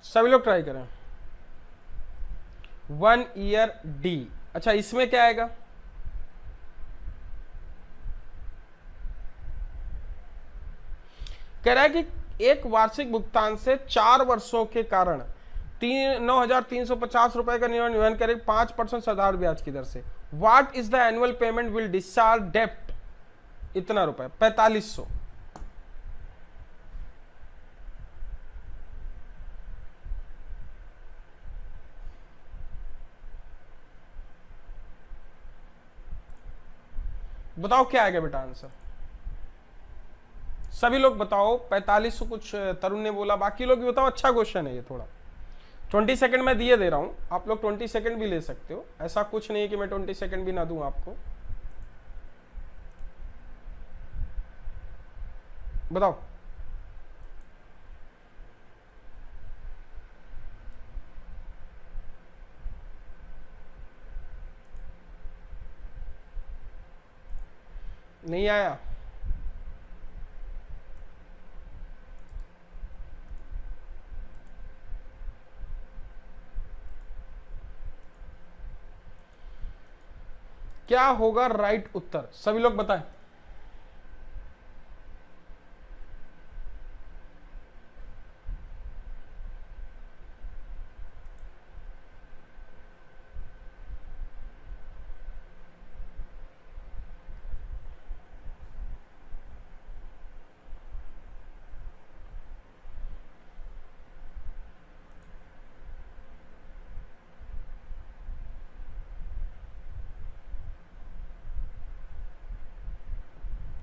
सभी लोग ट्राई करें। 1 ईयर D। अच्छा इसमें क्या आएगा, कह रहा है कि एक वार्षिक भुगतान से 4 वर्षों के कारण 9,350 रुपए का नियमन करें 5% साधारण ब्याज की दर से। What is the annual payment will discharge डेप्ट, इतना रुपए 4500। बताओ क्या आएगा बेटा आंसर, सभी लोग बताओ। 4500 कुछ तरुण ने बोला, बाकी लोग भी बताओ। अच्छा क्वेश्चन है ये थोड़ा। 20 सेकंड मैं दिए दे रहा हूं, आप लोग 20 सेकंड भी ले सकते हो, ऐसा कुछ नहीं है कि मैं 20 सेकंड भी ना दूं आपको। बताओ। नहीं आया, क्या होगा राइट उत्तर, सभी लोग बताएं।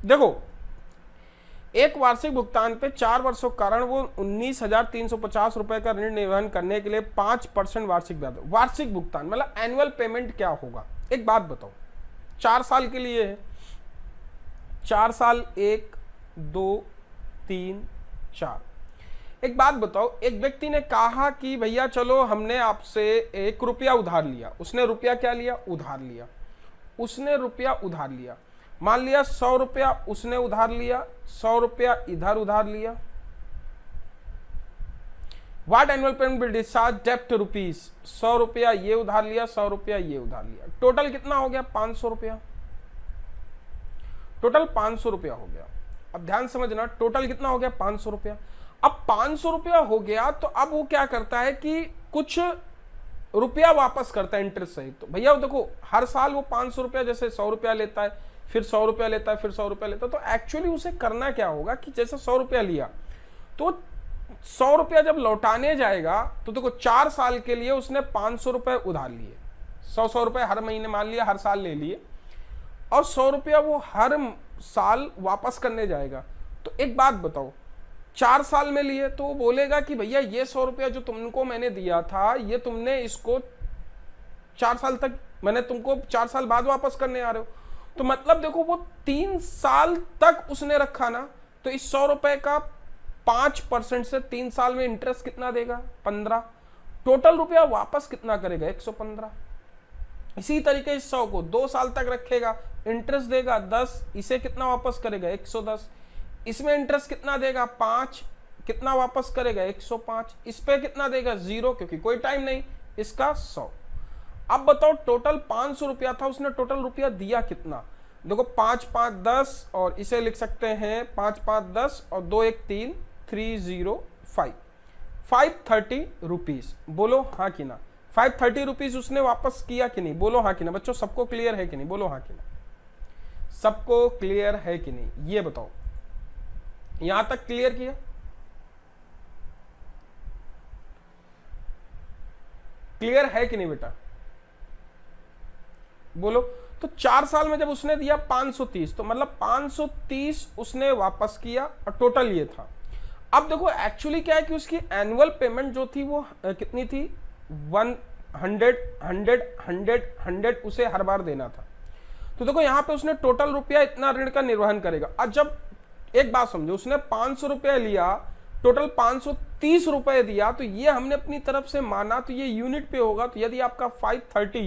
देखो एक वार्षिक भुगतान पे 4 वर्षों के कारण वो 19,350 रुपए का ऋण निर्वहन करने के लिए 5% वार्षिक ब्याज। वार्षिक भुगतान मतलब एनुअल पेमेंट क्या होगा, एक बात बताओ, 4 साल के लिए है, 4 साल, 1 2 3 4। एक बात बताओ, एक व्यक्ति ने कहा कि भैया चलो हमने आपसे 1 रुपया उधार लिया, उसने रुपया क्या लिया, उधार लिया, उसने रुपया उधार लिया, मान लिया 100 रुपया उसने उधार लिया, 100 रुपया इधर उधार लिया। What annual payment will discharge debt rupees, 100 रुपया ये उधार लिया, 100 रुपया ये उधार लिया, टोटल कितना हो गया, 500 रुपया, टोटल 500 रुपया हो गया। अब ध्यान समझना, टोटल कितना हो गया, 500 रुपया। अब 500 रुपया हो गया तो अब वो क्या करता है कि कुछ रुपया वापस करता है इंटरेस्ट सहित। तो भैया देखो हर साल वो 500 रुपया, जैसे 100 रुपया लेता है, फिर 100 रुपया लेता है, फिर 100 रुपया लेता है, तो एक्चुअली उसे करना क्या होगा कि जैसे 100 रुपया लिया तो 100 रुपया जब लौटाने जाएगा तो देखो 4 साल के लिए उसने 500 रुपए उधार लिए, 100 रुपए हर महीने मान लिया, हर साल ले लिए, और 100 रुपया वो हर साल वापस करने जाएगा। तो एक बात बताओ, 4 साल में लिए तो वो बोलेगा कि भैया ये 100 रुपया जो तुमको मैंने दिया था, ये तुमने इसको 4 साल तक, मैंने तुमको 4 साल बाद वापस करने आ रहे हो। तो मतलब देखो वो 3 साल तक उसने रखा ना, तो इस 100 रुपए का 5% से 3 साल में इंटरेस्ट कितना देगा, 15। टोटल रुपया वापस कितना करेगा, 115। इसी तरीके इस 100 को 2 साल तक रखेगा, इंटरेस्ट देगा 10, इसे कितना वापस करेगा, 110। इसमें इंटरेस्ट कितना देगा, 5, कितना वापस करेगा, 105। इस पे कितना देगा, 0, क्योंकि कोई टाइम नहीं, इसका 100। अब बताओ टोटल 500 रुपया था, उसने टोटल रुपया दिया कितना, देखो 5 5 10, और इसे लिख सकते हैं 5 5 10 और 2 1 3, 305, 530 रुपीज। बोलो हाँ कि ना, 530 रुपीज उसने वापस किया कि नहीं, बोलो हाँ कि ना। बच्चों सबको क्लियर है कि नहीं, बोलो हाँ कि ना, सबको क्लियर है कि नहीं, ये बताओ। यहां तक क्लियर किया, क्लियर है कि नहीं बेटा, बोलो। तो 4 साल में जब उसने दिया 530, तो मतलब 530 उसने वापस किया, और टोटल ये था। अब देखो एक्चुअली क्या है कि उसकी एनुअल पेमेंट जो थी वो कितनी थी, 100 100 100 100 उसे हर बार देना था। तो देखो यहां पे उसने टोटल रुपया इतना ऋण का निर्वहन करेगा। अब जब एक बात समझो, उसने 500 रुपया लिया, टोटल 530 रुपए दिया, तो ये हमने अपनी तरफ से माना, तो ये यूनिट पे होगा। तो यदि आपका 530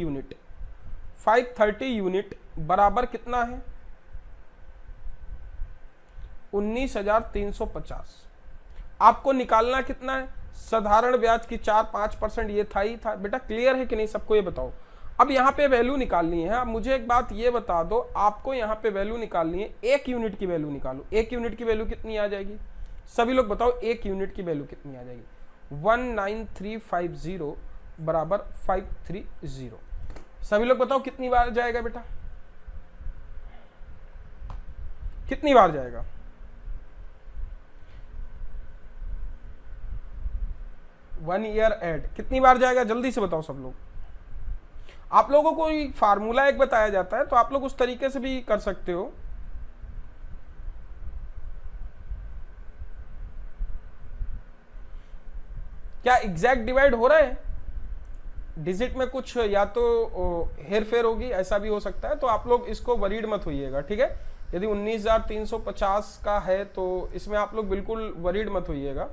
यूनिट बराबर कितना है, 19,350। आपको निकालना कितना है, साधारण ब्याज की 4-5%, ये था ही था बेटा। क्लियर है कि नहीं सबको, ये बताओ। अब यहाँ पे वैल्यू निकालनी है। अब मुझे एक बात ये बता दो, आपको यहाँ पे वैल्यू निकालनी है, 1 यूनिट की वैल्यू निकालो। 1 यूनिट की वैल्यू कितनी आ जाएगी, सभी लोग बताओ, 1 यूनिट की वैल्यू कितनी आ जाएगी, 19350 बराबर 530। सभी लोग बताओ कितनी बार जाएगा बेटा, कितनी बार जाएगा, वन ईयर एड कितनी बार जाएगा, जल्दी से बताओ सब लोग। आप लोगों को फार्मूला एक बताया जाता है, तो आप लोग उस तरीके से भी कर सकते हो। क्या एग्जैक्ट डिवाइड हो रहा है, डिजिट में कुछ या तो हेर फेर होगी, ऐसा भी हो सकता है। तो आप लोग इसको वरीड मत होइएगा, ठीक है। यदि 19,350 का है तो इसमें आप लोग बिल्कुल वरीड मत होइएगा।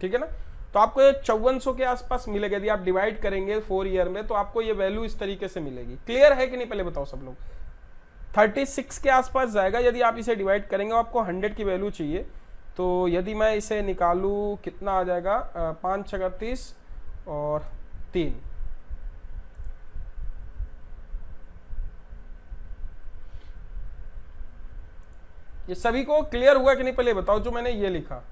ठीक है ना। तो आपको ये 5400 के आसपास मिलेगा। यदि आप डिवाइड करेंगे 4 ईयर में तो आपको ये वैल्यू इस तरीके से मिलेगी। क्लियर है कि नहीं, पहले बताओ सब लोग। 36 के आसपास जाएगा यदि आप इसे डिवाइड करेंगे। आपको 100 की वैल्यू चाहिए, तो यदि मैं इसे निकालूं कितना आ जाएगा, 5 6 30 और 3, ये सभी को क्लियर हुआ कि नहीं पहले बताओ, जो मैंने ये लिखा।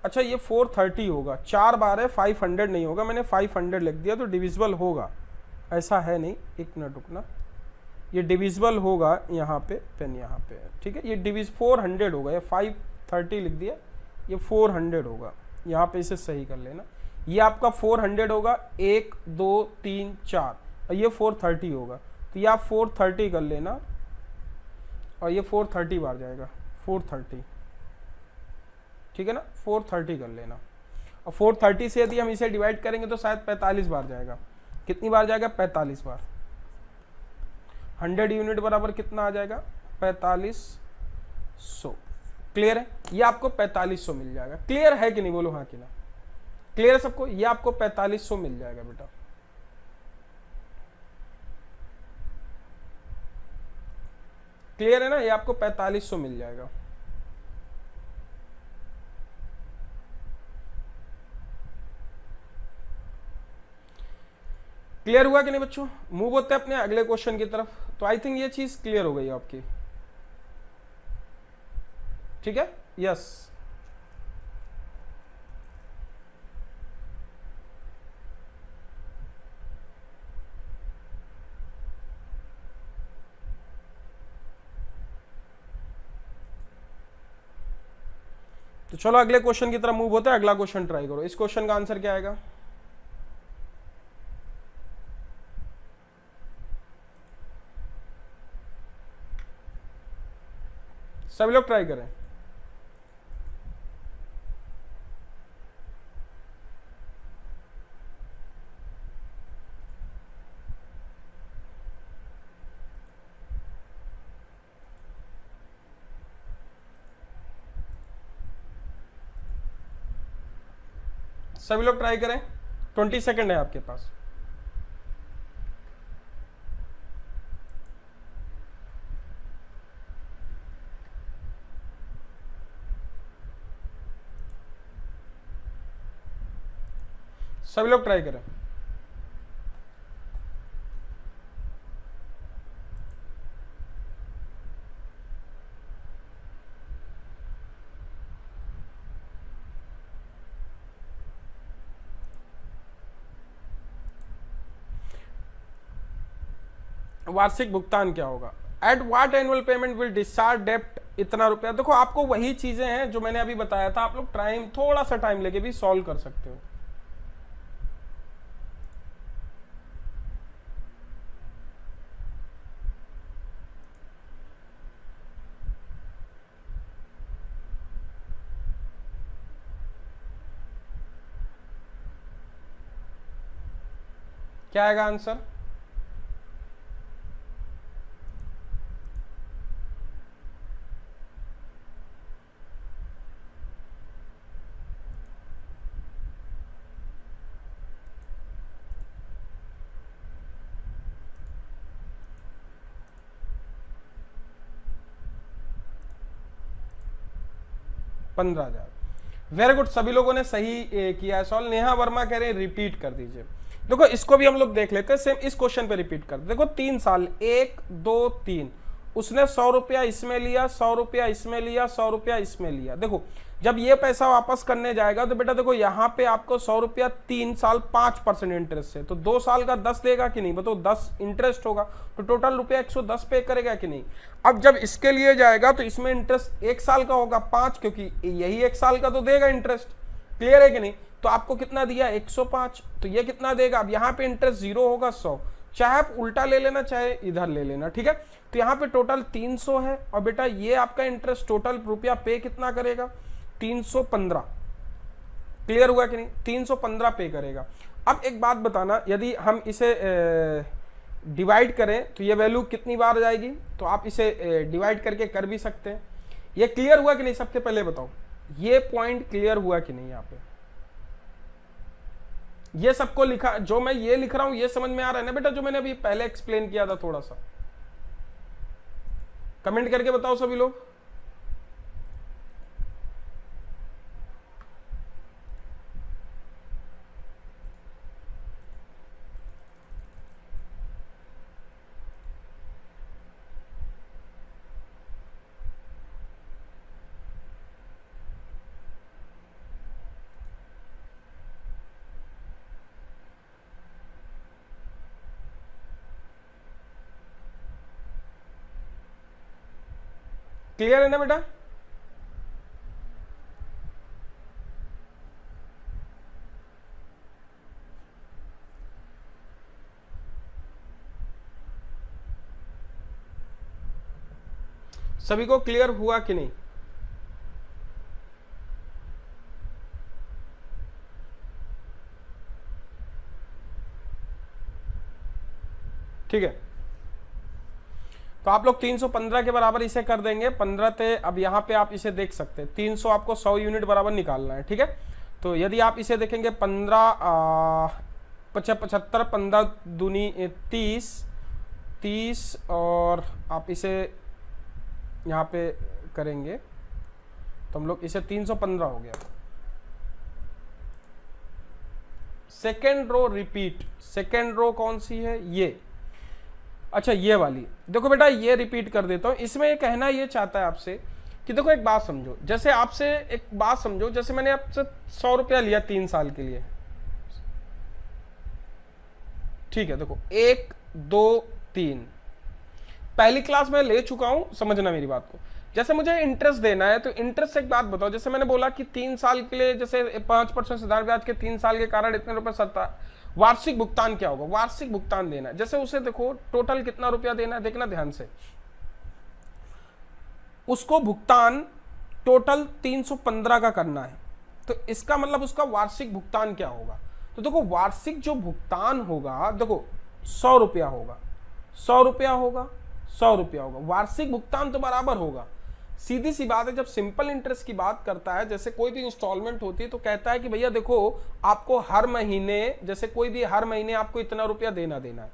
अच्छा ये 430 होगा, 4 बार है, 500 नहीं होगा, मैंने 500 लिख दिया तो डिविजिबल होगा, ऐसा है नहीं। एक मिनट रुकना, ये डिविजिबल होगा, यहाँ पे पेन यहाँ पे है, ठीक है। ये 400 होगा, ये 530 लिख दिया, ये 400 होगा, यहाँ पे इसे सही कर लेना। ये आपका 400 होगा, 1 2 3 4, और ये 430 होगा, तो ये आप 430 कर लेना, और ये 430 बार जाएगा, 430, ठीक है ना, 430 कर लेना। और 430 से यदि हम इसे डिवाइड करेंगे तो शायद 45 बार जाएगा। कितनी बार जाएगा? 45 बार। 100 यूनिट बराबर कितना आ जाएगा? 4500। क्लियर है? ये आपको 4500 मिल जाएगा। क्लियर है कि नहीं? बोलो हाँ कि ना। क्लियर है सबको? ये आपको 4500 मिल जाएगा बेटा। क्लियर है ना? ये आपको 4500 मिल जाएगा। क्लियर हुआ कि नहीं बच्चों? मूव होते हैं अपने अगले क्वेश्चन की तरफ। तो आई थिंक ये चीज क्लियर हो गई आपकी, ठीक है? यस। तो चलो अगले क्वेश्चन की तरफ मूव होता है। अगला क्वेश्चन ट्राई करो। इस क्वेश्चन का आंसर क्या आएगा? सभी लोग ट्राई करें। सभी लोग ट्राई करें। 20 सेकंड है आपके पास। सभी लोग ट्राई करें। वार्षिक भुगतान क्या होगा? At what annual payment will discharge डेप्ट इतना रुपया। देखो आपको वही चीजें हैं जो मैंने अभी बताया था। आप लोग टाइम, थोड़ा सा टाइम लेके भी सॉल्व कर सकते हो। क्या आएगा आंसर? Very good. सभी लोगों ने सही किया है सॉल्व। नेहा वर्मा कह रहे हैं रिपीट कर दीजिए। देखो इसको भी हम लोग देख लेते हैं। सेम इस क्वेश्चन पे रिपीट कर। देखो 3 साल, 1 2 3, उसने 100 रुपया इसमें लिया, 100 रुपया इसमें लिया, 100 रुपया इसमें लिया। देखो जब ये पैसा वापस करने जाएगा तो बेटा देखो यहाँ पे आपको 100 रुपया 3 साल 5% इंटरेस्ट से, तो 2 साल का 10 देगा कि नहीं? बताओ 10 इंटरेस्ट होगा तो टोटल रुपया 110 पे करेगा कि नहीं? अब जब इसके लिए जाएगा तो इसमें इंटरेस्ट 1 साल का होगा 5, क्योंकि यही 1 साल का तो देगा इंटरेस्ट। क्लियर है कि नहीं? तो आपको कितना दिया? 105। तो ये कितना देगा? अब यहाँ पे इंटरेस्ट 0 होगा 100। चाहे आप उल्टा ले लेना चाहे इधर ले लेना, ठीक है? तो यहाँ पे टोटल 300 है और बेटा ये आपका इंटरेस्ट टोटल रुपया पे कितना करेगा? 315। क्लियर हुआ कि नहीं? 315 पे करेगा। अब एक बात बताना, यदि हम इसे डिवाइड करें तो ये वैल्यू कितनी बार जाएगी? तो आप इसे डिवाइड करके कर भी सकते हैं। ये क्लियर हुआ कि नहीं? सबसे पहले बताओ ये पॉइंट क्लियर हुआ कि नहीं? यहाँ पे ये सबको लिखा, जो मैं ये लिख रहा हूं ये समझ में आ रहा है ना बेटा? जो मैंने अभी पहले एक्सप्लेन किया था थोड़ा सा, कमेंट करके बताओ सभी लोग। क्लियर है ना बेटा? सभी को क्लियर हुआ कि नहीं? ठीक है, तो आप लोग 315 के बराबर इसे कर देंगे 15 थे। अब यहाँ पे आप इसे देख सकते हैं 300 आपको 100 यूनिट बराबर निकालना है। ठीक है, तो यदि आप इसे देखेंगे 75 15 दूनी 30 और आप इसे यहाँ पे करेंगे तो हम लोग इसे 315 हो गया। Second row repeat, second row कौन सी है ये, अच्छा ये वाली। देखो बेटा ये रिपीट कर देता हूं, इसमें ये कहना ये चाहता है आपसे कि देखो एक बात समझो, जैसे आपसे एक बात समझो, जैसे मैंने आपसे 100 रुपया लिया 3 साल के लिए। ठीक है, देखो 1 2 3 पहली क्लास में ले चुका हूं, समझना मेरी बात को। जैसे मुझे इंटरेस्ट देना है तो इंटरेस्ट से एक बात बताओ, जैसे मैंने बोला कि 3 साल के लिए जैसे 5% साधारण ब्याज के 3 साल के कारण इतने रुपए सत्ता, वार्षिक भुगतान क्या होगा, वार्षिक भुगतान देना है। जैसे उसे देखो टोटल कितना रुपया देना है, देखना ध्यान से, उसको भुगतान टोटल 315 का करना है, तो इसका मतलब उसका वार्षिक भुगतान क्या होगा। तो देखो वार्षिक जो भुगतान होगा, देखो 100 रुपया होगा, 100 रुपया होगा, 100 रुपया होगा, वार्षिक भुगतान तो बराबर होगा। सीधी सी बात है, जब सिंपल इंटरेस्ट की बात करता है, जैसे कोई भी इंस्टॉलमेंट होती है तो कहता है कि भैया देखो आपको हर महीने, जैसे कोई भी हर महीने आपको इतना रुपया देना है।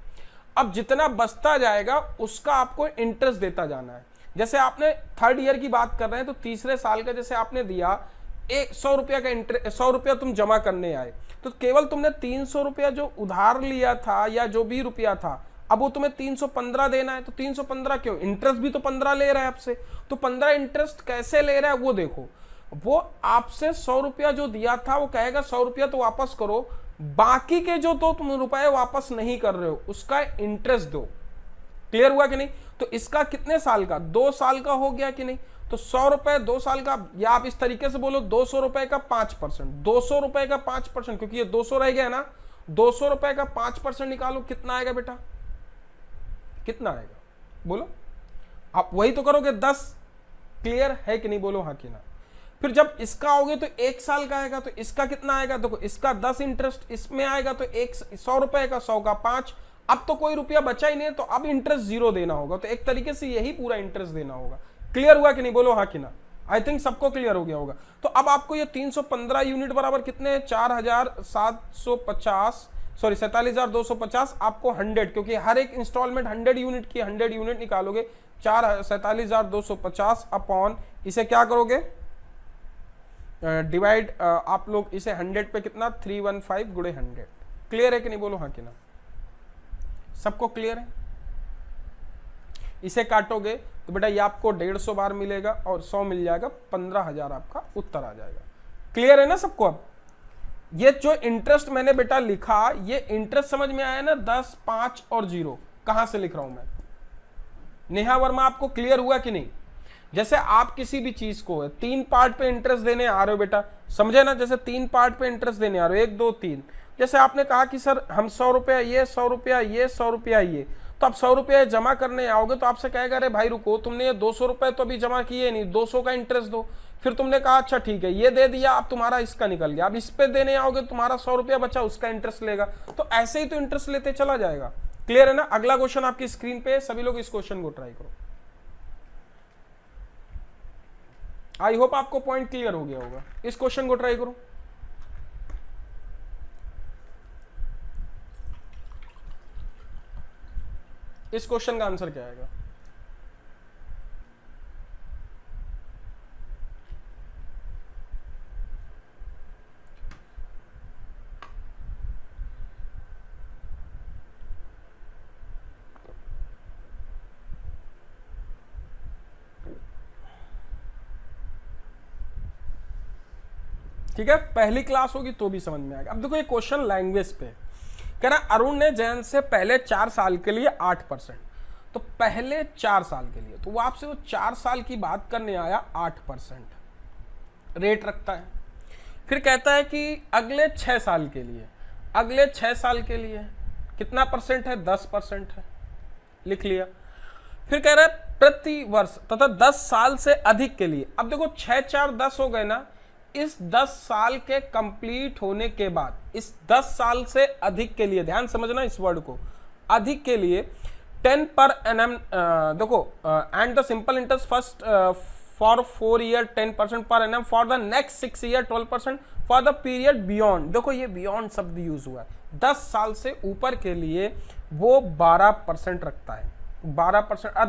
अब जितना बचता जाएगा उसका आपको इंटरेस्ट देता जाना है। जैसे आपने 3rd ईयर की बात कर रहे हैं तो तीसरे साल का जैसे आपने दिया 100 रुपया का इंटरेस्ट, 100 रुपया तुम जमा करने आए तो केवल तुमने 300 रुपया जो उधार लिया था या जो भी रुपया था, अब वो तुम्हें 315 देना है। तो 315 क्यों, इंटरेस्ट भी तो 15 ले रहा है आपसे, तो 15 इंटरेस्ट कैसे ले रहा है वो देखो। वो आपसे 100 रुपया जो दिया था वो कहेगा 100 रुपया तो वापस करो, बाकी के जो तो तुम रुपए वापस नहीं कर रहे हो उसका इंटरेस्ट दो। क्लियर हुआ कि नहीं। तो इसका कितने साल का, 2 साल का हो गया कि नहीं। तो 100 रुपए 2 साल का, या आप इस तरीके से बोलो 200 रुपए का 5%, 200 रुपए का 5%, क्योंकि ये 200 रह गया ना, 200 रुपए का 5% निकालो, कितना आएगा बेटा, कितना आएगा बोलो, आप वही तो करोगे 10। क्लियर है कि नहीं, बोलो हाँ कि ना। फिर जब इसका आओगे तो 1 साल का आएगा, तो इसका कितना आएगा, देखो इसका 10 इंटरेस्ट इसमें आएगा, तो 100 रुपए का 100 का 5, अब तो कोई रुपया बचा ही नहीं, तो अब इंटरेस्ट 0 देना होगा। तो एक तरीके से यही पूरा इंटरेस्ट देना होगा। क्लियर हुआ कि नहीं, बोलो हाँ कि ना। आई थिंक सबको क्लियर हो गया होगा। तो अब आपको ये 315 यूनिट बराबर कितने, 4750, सॉरी 47,250, आपको 100, क्योंकि हर एक इंस्टॉलमेंट 100 यूनिट की, 100 यूनिट निकालोगे, 47,250 अपॉन, इसे क्या करोगे डिवाइड, आप लोग इसे 100 पे कितना, 315 गुणे 100। क्लियर है कि नहीं, बोलो हाँ कि ना। सबको क्लियर है। इसे काटोगे तो बेटा ये आपको 150 बार मिलेगा और 100 मिल जाएगा, 15,000 आपका उत्तर आ जाएगा। क्लियर है ना सबको। अब ये जो इंटरेस्ट मैंने बेटा लिखा, ये इंटरेस्ट समझ में आया ना, 10 5 और 0 कहां से लिख रहा हूं मैं, नेहा वर्मा, आपको क्लियर हुआ कि नहीं। जैसे आप किसी भी चीज को 3 पार्ट पे इंटरेस्ट देने आ रहे हो बेटा, समझे ना, जैसे 3 पार्ट पे इंटरेस्ट देने आ रहे हो, 1 2 3। जैसे आपने कहा कि सर हम 100 रुपया ये, 100 रुपया ये, 100 रुपया ये, तो आप 100 रुपया जमा करने आओगे तो आपसे कहेगा अरे भाई रुको, तुमने ये 200 रुपए तो अभी जमा किए नहीं, 200 का इंटरेस्ट दो। फिर तुमने कहा अच्छा ठीक है ये दे दिया, अब तुम्हारा इसका निकल गया, अब इस पे देने आओगे तुम्हारा 100 रुपया बचा, उसका इंटरेस्ट लेगा। तो ऐसे ही तो इंटरेस्ट लेते चला जाएगा। क्लियर है ना। अगला क्वेश्चन आपकी स्क्रीन पे, सभी लोग इस क्वेश्चन को ट्राई करो। आई होप आपको पॉइंट क्लियर हो गया होगा। इस क्वेश्चन को ट्राई करो। इस क्वेश्चन का आंसर क्या आएगा। ठीक है, पहली क्लास होगी तो भी समझ में आएगा। अब देखो ये क्वेश्चन लैंग्वेज पे कह रहा, अरुण ने जयंत से पहले 4 साल के लिए 8%, तो पहले 4 साल के लिए, तो वो आपसे वो 4 साल की बात करने आया, 8% रेट रखता है। फिर कहता है कि अगले 6 साल के लिए, अगले 6 साल के लिए कितना परसेंट है, 10% है, लिख लिया। फिर कह रहा है प्रति वर्ष तथा 10 साल से अधिक के लिए। अब देखो 6 4 10 हो गए ना, इस 10 साल के कंप्लीट होने के बाद, इस 10 साल से अधिक के लिए, ध्यान समझना इस वर्ड को, अधिक के लिए 10 पर एनएम, देखो, and the simple interest first for 4 year 10% per annum, for the next 6 year 12%, for the period beyond, देखो ये बियॉन्ड शब्द यूज हुआ है, 10 साल से ऊपर के लिए वो 12% रखता है, 12%। और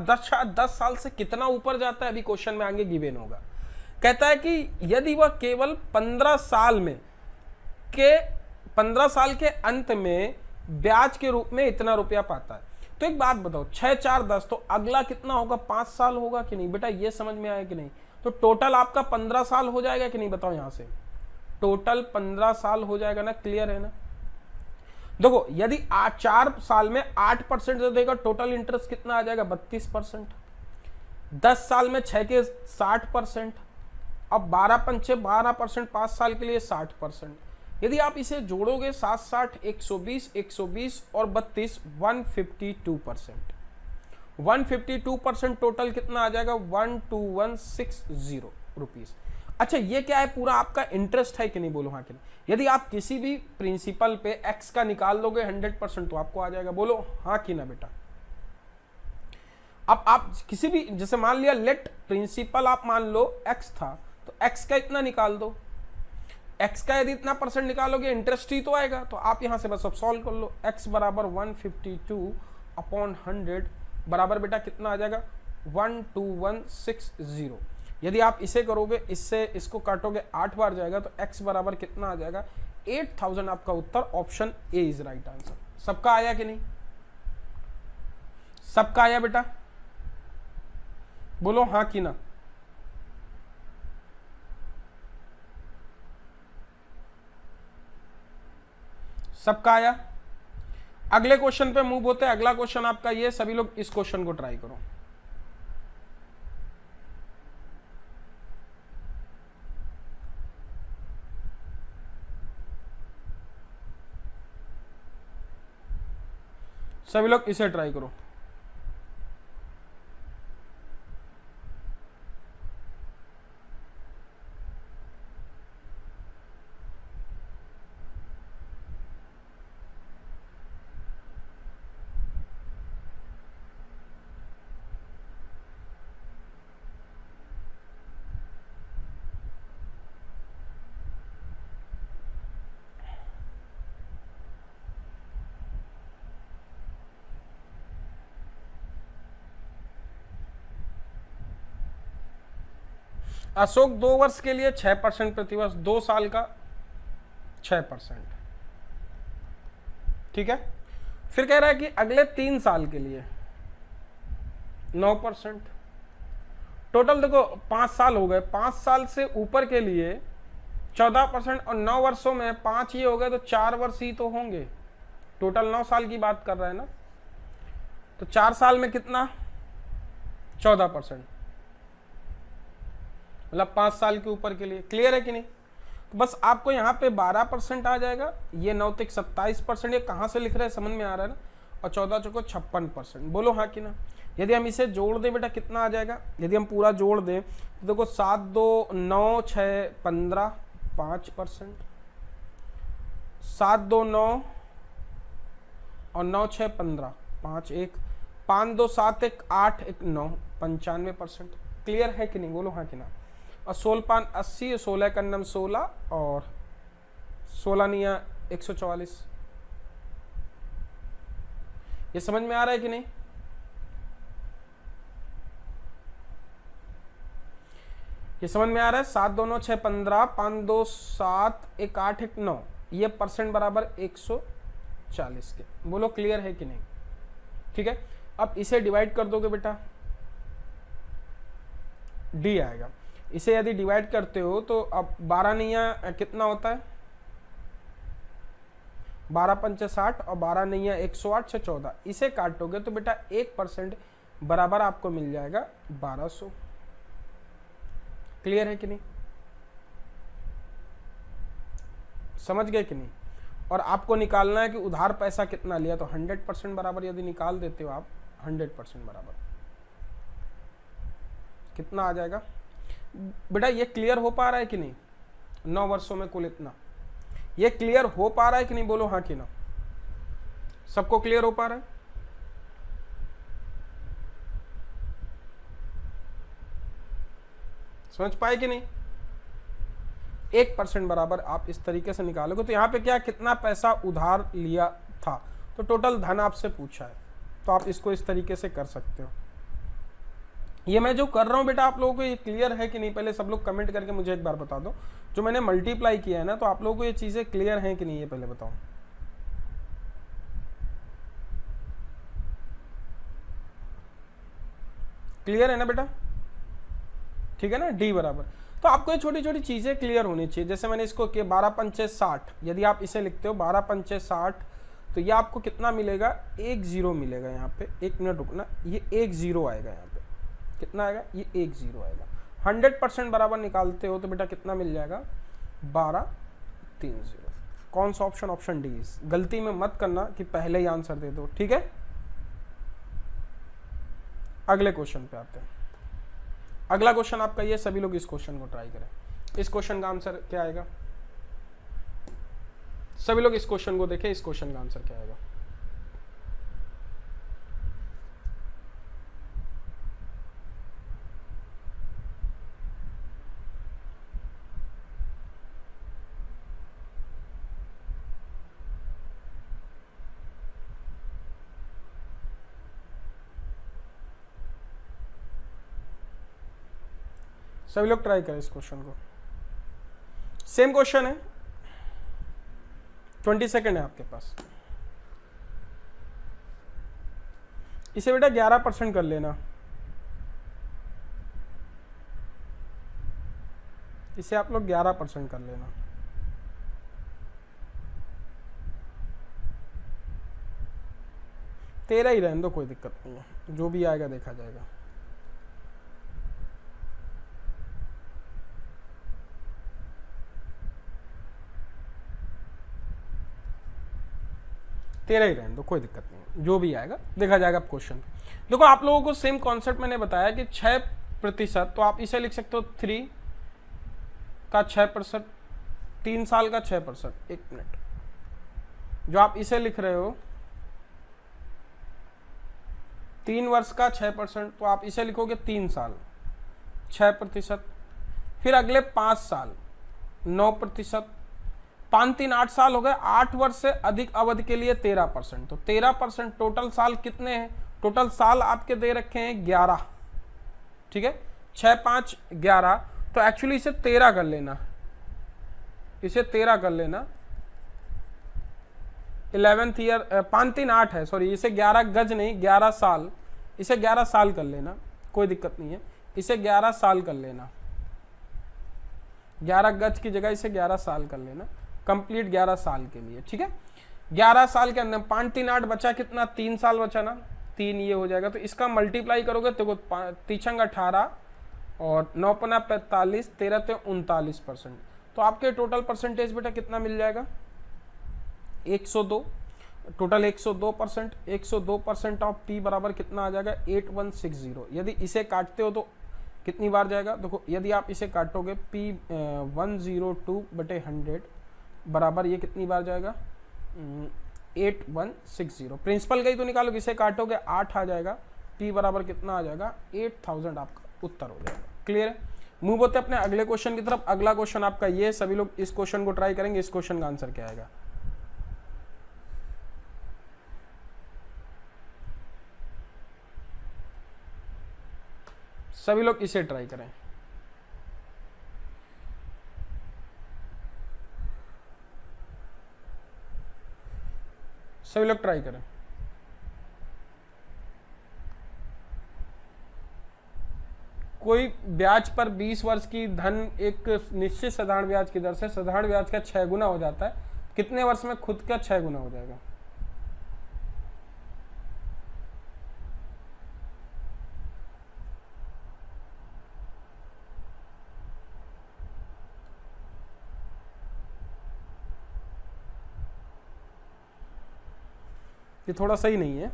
10 साल से कितना ऊपर जाता है अभी क्वेश्चन में आगे गिवन होगा। कहता है कि यदि वह केवल 15 साल के अंत में ब्याज के रूप में इतना रुपया पाता है। तो एक बात बताओ, 6 4 10, तो अगला कितना होगा, 5 साल होगा कि नहीं बेटा, ये समझ में आया कि नहीं? तो टोटल आपका 15 साल हो जाएगा कि नहीं, बताओ यहां से टोटल 15 साल हो जाएगा ना, क्लियर है ना? देखो यदि 4 साल में 8% दे देगा, टोटल इंटरेस्ट कितना आ जाएगा, 32%। 10 साल में 6 के 60%, अब 12 पंचे 12%, 5 साल के लिए 60%। यदि आप इसे जोड़ोगे 7 60 120 और 32 152%, 152% टोटल कितना आ जाएगा, 12160 रुपीज। अच्छा ये क्या है, पूरा आपका इंटरेस्ट है कि नहीं, बोलो हाँ कि नहीं? यदि आप किसी भी प्रिंसिपल पे एक्स का निकाल दोगे 100% तो आपको आ जाएगा, बोलो हाँ कि ना बेटा? अब आप किसी भी, जैसे मान लिया लेट प्रिंसिपल आप मान लो एक्स था, तो एक्स का इतना निकाल दो, एक्स का यदि इतना परसेंट निकालोगे इंटरेस्ट ही तो आएगा। तो आप यहां से बस अब सॉल्व कर लो, एक्स बराबर 152/100 बराबर बेटा कितना आ जाएगा, 12160। यदि आप इसे करोगे, इससे इसको काटोगे 8 बार जाएगा, तो x बराबर कितना आ जाएगा, 8000। आपका उत्तर option A is right answer. सबका आया कि नहीं, सबका आया बेटा, बोलो हाँ कि ना? सबका आया? अगले क्वेश्चन पे मूव होते हैं। अगला क्वेश्चन आपका ये, सभी लोग इस क्वेश्चन को ट्राई करो। सभी लोग इसे ट्राई करो। अशोक 2 वर्ष के लिए 6% प्रतिवर्ष, 2 साल का 6%, ठीक है। फिर कह रहा है कि अगले 3 साल के लिए 9%। टोटल देखो 5 साल हो गए, 5 साल से ऊपर के लिए 14%, और 9 वर्षों में 5 ही हो गए तो 4 वर्ष ही तो होंगे। टोटल 9 साल की बात कर रहे हैं ना, तो 4 साल में कितना, 14%, मतलब 5 साल के ऊपर के लिए। क्लियर है कि नहीं? तो बस आपको यहाँ पे 12% आ जाएगा, ये 9 तक 27%, ये कहाँ से लिख रहे हैं समझ में आ रहा है ना, और 14 चौको 56%। बोलो हाँ कि ना? यदि हम इसे जोड़ दें बेटा कितना आ जाएगा, यदि हम पूरा जोड़ दें तो देखो 7 2 9 6 15 5%, 7 2 9 और 9 6 15 5 1 5 2 7 1 8 1 9 95%। क्लियर है कि नहीं? बोलो हाँ कि ना? और 16 5 80, 16 का नम 16 और 16 निया 144। ये समझ में आ रहा है कि नहीं? ये समझ में आ रहा है? 7 2 9 6 15 5 2 7 1 8 1 9, ये परसेंट बराबर 140 के। बोलो क्लियर है कि नहीं? ठीक है। अब इसे डिवाइड कर दोगे बेटा, डी आएगा। इसे यदि डिवाइड करते हो तो अब 12 नैया कितना होता है, 12 पंचे 60 और 12 नैया 108 से 14, इसे काटोगे तो बेटा 1% बराबर आपको मिल जाएगा 1200। क्लियर है कि नहीं? समझ गए कि नहीं? और आपको निकालना है कि उधार पैसा कितना लिया, तो 100% बराबर यदि निकाल देते हो आप, 100% बराबर कितना आ जाएगा बेटा? ये क्लियर हो पा रहा है कि नहीं? 9 वर्षों में कुल इतना, ये क्लियर हो पा रहा है कि नहीं? बोलो हाँ कि ना? सबको क्लियर हो पा रहा है? समझ पाए कि नहीं? 1% बराबर आप इस तरीके से निकालोगे तो यहाँ पे क्या, कितना पैसा उधार लिया था, तो टोटल धन आपसे पूछा है, तो आप इसको इस तरीके से कर सकते हो। ये मैं जो कर रहा हूँ बेटा आप लोगों को ये क्लियर है कि नहीं, पहले सब लोग कमेंट करके मुझे एक बार बता दो। जो मैंने मल्टीप्लाई किया है ना, तो आप लोगों को ये चीजें क्लियर हैं कि नहीं, ये पहले बताओ। क्लियर है ना बेटा? ठीक है ना, डी बराबर। तो आपको ये छोटी छोटी चीजें क्लियर होनी चाहिए। जैसे मैंने इसको किया 12 पंचे 60, यदि आप इसे लिखते हो 12 पंचे 60, तो ये आपको कितना मिलेगा, 1 0 मिलेगा। यहाँ पे 1 मिनट रुकना, ये 1 0 आएगा। यहाँ पे कितना आएगा, ये 1 0 आएगा। 100% बराबर निकालते हो तो बेटा कितना मिल जाएगा, 12 3 0। कौन सा ऑप्शन, ऑप्शन डी। गलती में मत करना कि पहले ही आंसर दे दो, ठीक है। अगले क्वेश्चन पे आते हैं। अगला क्वेश्चन आपका ये, सभी लोग इस क्वेश्चन को ट्राई करें। इस क्वेश्चन का आंसर क्या आएगा, सभी लोग इस क्वेश्चन को देखें, इस क्वेश्चन का आंसर क्या आएगा। सभी लोग ट्राई करें इस क्वेश्चन को। सेम क्वेश्चन है, 20 सेकेंड है आपके पास। इसे बेटा 11% कर लेना, इसे आप लोग 11% कर लेना। तेरह ही रहने दो, कोई दिक्कत नहीं है, जो भी आएगा देखा जाएगा। तेरह ही रहने दो, कोई दिक्कत नहीं है, जो भी आएगा देखा जाएगा। आप क्वेश्चन देखो, आप लोगों को सेम कॉन्सेप्ट मैंने बताया कि 6%, तो आप इसे लिख सकते हो 3 का 6%, 3 साल का 6%। एक मिनट, जो आप इसे लिख रहे हो 3 वर्ष का 6%, तो आप इसे लिखोगे 3 साल 6%, फिर अगले 5 साल 9%, 5 3 8 साल हो गए, 8 वर्ष से अधिक अवधि के लिए 13%, तो 13%। टोटल साल कितने हैं, टोटल साल आपके दे रखे हैं 11, ठीक है, 6 5 11, तो एक्चुअली इसे 13 कर लेना, इसे 13 कर लेना। 11th ईयर, 5 3 8 है, सॉरी, इसे 11 गज नहीं 11 साल, इसे 11 साल कर लेना, कोई दिक्कत नहीं है, इसे 11 साल कर लेना। 11 गज की जगह इसे 11 साल कर लेना, कंप्लीट 11 साल के लिए, ठीक है। 11 साल के अंदर 5 3 8 बचा कितना, 3 साल बचा ना, 3 ये हो जाएगा। तो इसका मल्टीप्लाई करोगे तो 3 18 और 9 5 45, 13 39%, तो आपके टोटल परसेंटेज बेटा कितना मिल जाएगा, 102। टोटल 102%, 102% ऑफ पी बराबर कितना आ जाएगा, 8160। यदि इसे काटते हो तो कितनी बार जाएगा, देखो यदि आप इसे काटोगे P 102/100 बराबर ये कितनी बार जाएगा, 8160। प्रिंसिपल का ही तो निकालोगे, इसे काटोगे 8 आ जाएगा, P बराबर कितना आ जाएगा, 8000 आपका उत्तर हो जाएगा। क्लियर है? मूव होते अपने अगले क्वेश्चन की तरफ। अगला क्वेश्चन आपका ये, सभी लोग इस क्वेश्चन को ट्राई करेंगे। इस क्वेश्चन का आंसर क्या आएगा, सभी लोग इसे ट्राई करें। सभी लोग ट्राई करें। कोई ब्याज पर 20 वर्ष की धन एक निश्चित साधारण ब्याज की दर से साधारण ब्याज का 6 गुना हो जाता है, कितने वर्ष में खुद का 6 गुना हो जाएगा। ये थोड़ा सही नहीं है।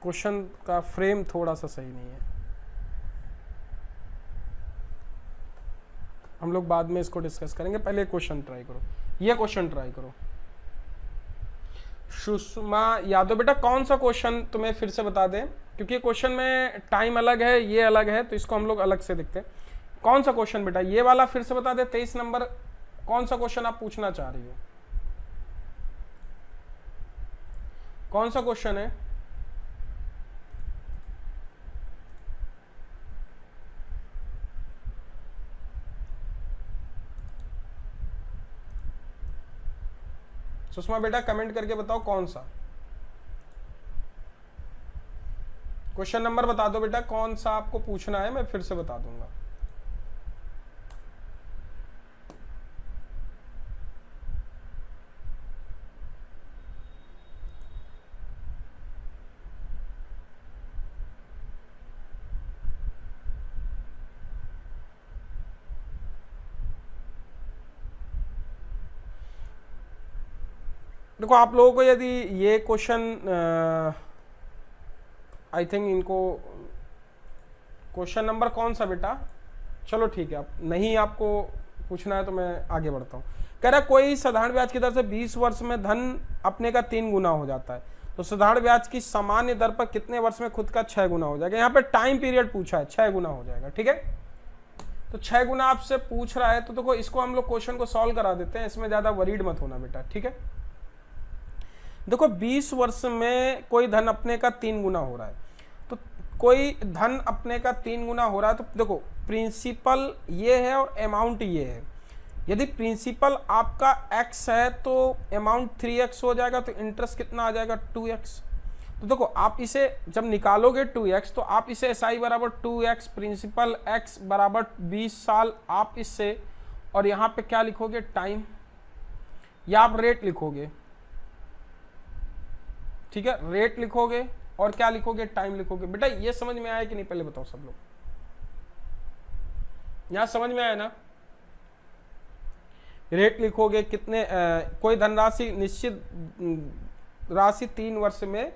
क्वेश्चन का फ्रेम थोड़ा सा सही नहीं है। हम लोग बाद में इसको डिस्कस करेंगे, पहले क्वेश्चन ट्राई करो, ये क्वेश्चन ट्राई करो। सुषमा यादव, बेटा कौन सा क्वेश्चन तुम्हें फिर से बता दें, क्योंकि क्वेश्चन में टाइम अलग है, ये अलग है, तो इसको हम लोग अलग से देखते हैं। कौन सा क्वेश्चन बेटा, ये वाला फिर से बता दे, 23 नंबर, कौन सा क्वेश्चन आप पूछना चाह रही हो, कौन सा क्वेश्चन है? सुषमा बेटा कमेंट करके बताओ कौन सा क्वेश्चन नंबर बता दो बेटा, कौन सा आपको पूछना है, मैं फिर से बता दूंगा। देखो आप लोगों को यदि ये क्वेश्चन आई थिंक इनको क्वेश्चन नंबर कौन सा बेटा, चलो ठीक है, आप नहीं आपको पूछना है तो मैं आगे बढ़ता हूँ। कह रहा कोई साधारण ब्याज की दर से 20 वर्ष में धन अपने का 3 गुना हो जाता है, तो साधारण ब्याज की सामान्य दर पर कितने वर्ष में खुद का 6 गुना हो जाएगा। यहाँ पे टाइम पीरियड पूछा है, 6 गुना हो जाएगा, ठीक है। तो 6 गुना आपसे पूछ रहा है, तो देखो इसको हम लोग क्वेश्चन को सॉल्व करा देते हैं, इसमें ज्यादा वरीड मत होना बेटा, ठीक है। देखो 20 वर्ष में कोई धन अपने का 3 गुना हो रहा है, तो कोई धन अपने का 3 गुना हो रहा है, तो देखो प्रिंसिपल ये है और अमाउंट ये है। यदि प्रिंसिपल आपका x है तो अमाउंट 3x हो जाएगा, तो इंटरेस्ट कितना आ जाएगा 2x। तो देखो आप इसे जब निकालोगे 2x, तो आप इसे SI बराबर 2x, प्रिंसिपल x बराबर 20 साल, आप इससे और यहाँ पे क्या लिखोगे टाइम, या आप रेट लिखोगे, ठीक है, रेट लिखोगे और क्या लिखोगे टाइम लिखोगे। बेटा ये समझ में आया कि नहीं, पहले बताओ सब लोग, यहां समझ में आया ना। रेट लिखोगे कितने कोई धनराशि निश्चित राशि 3 वर्ष में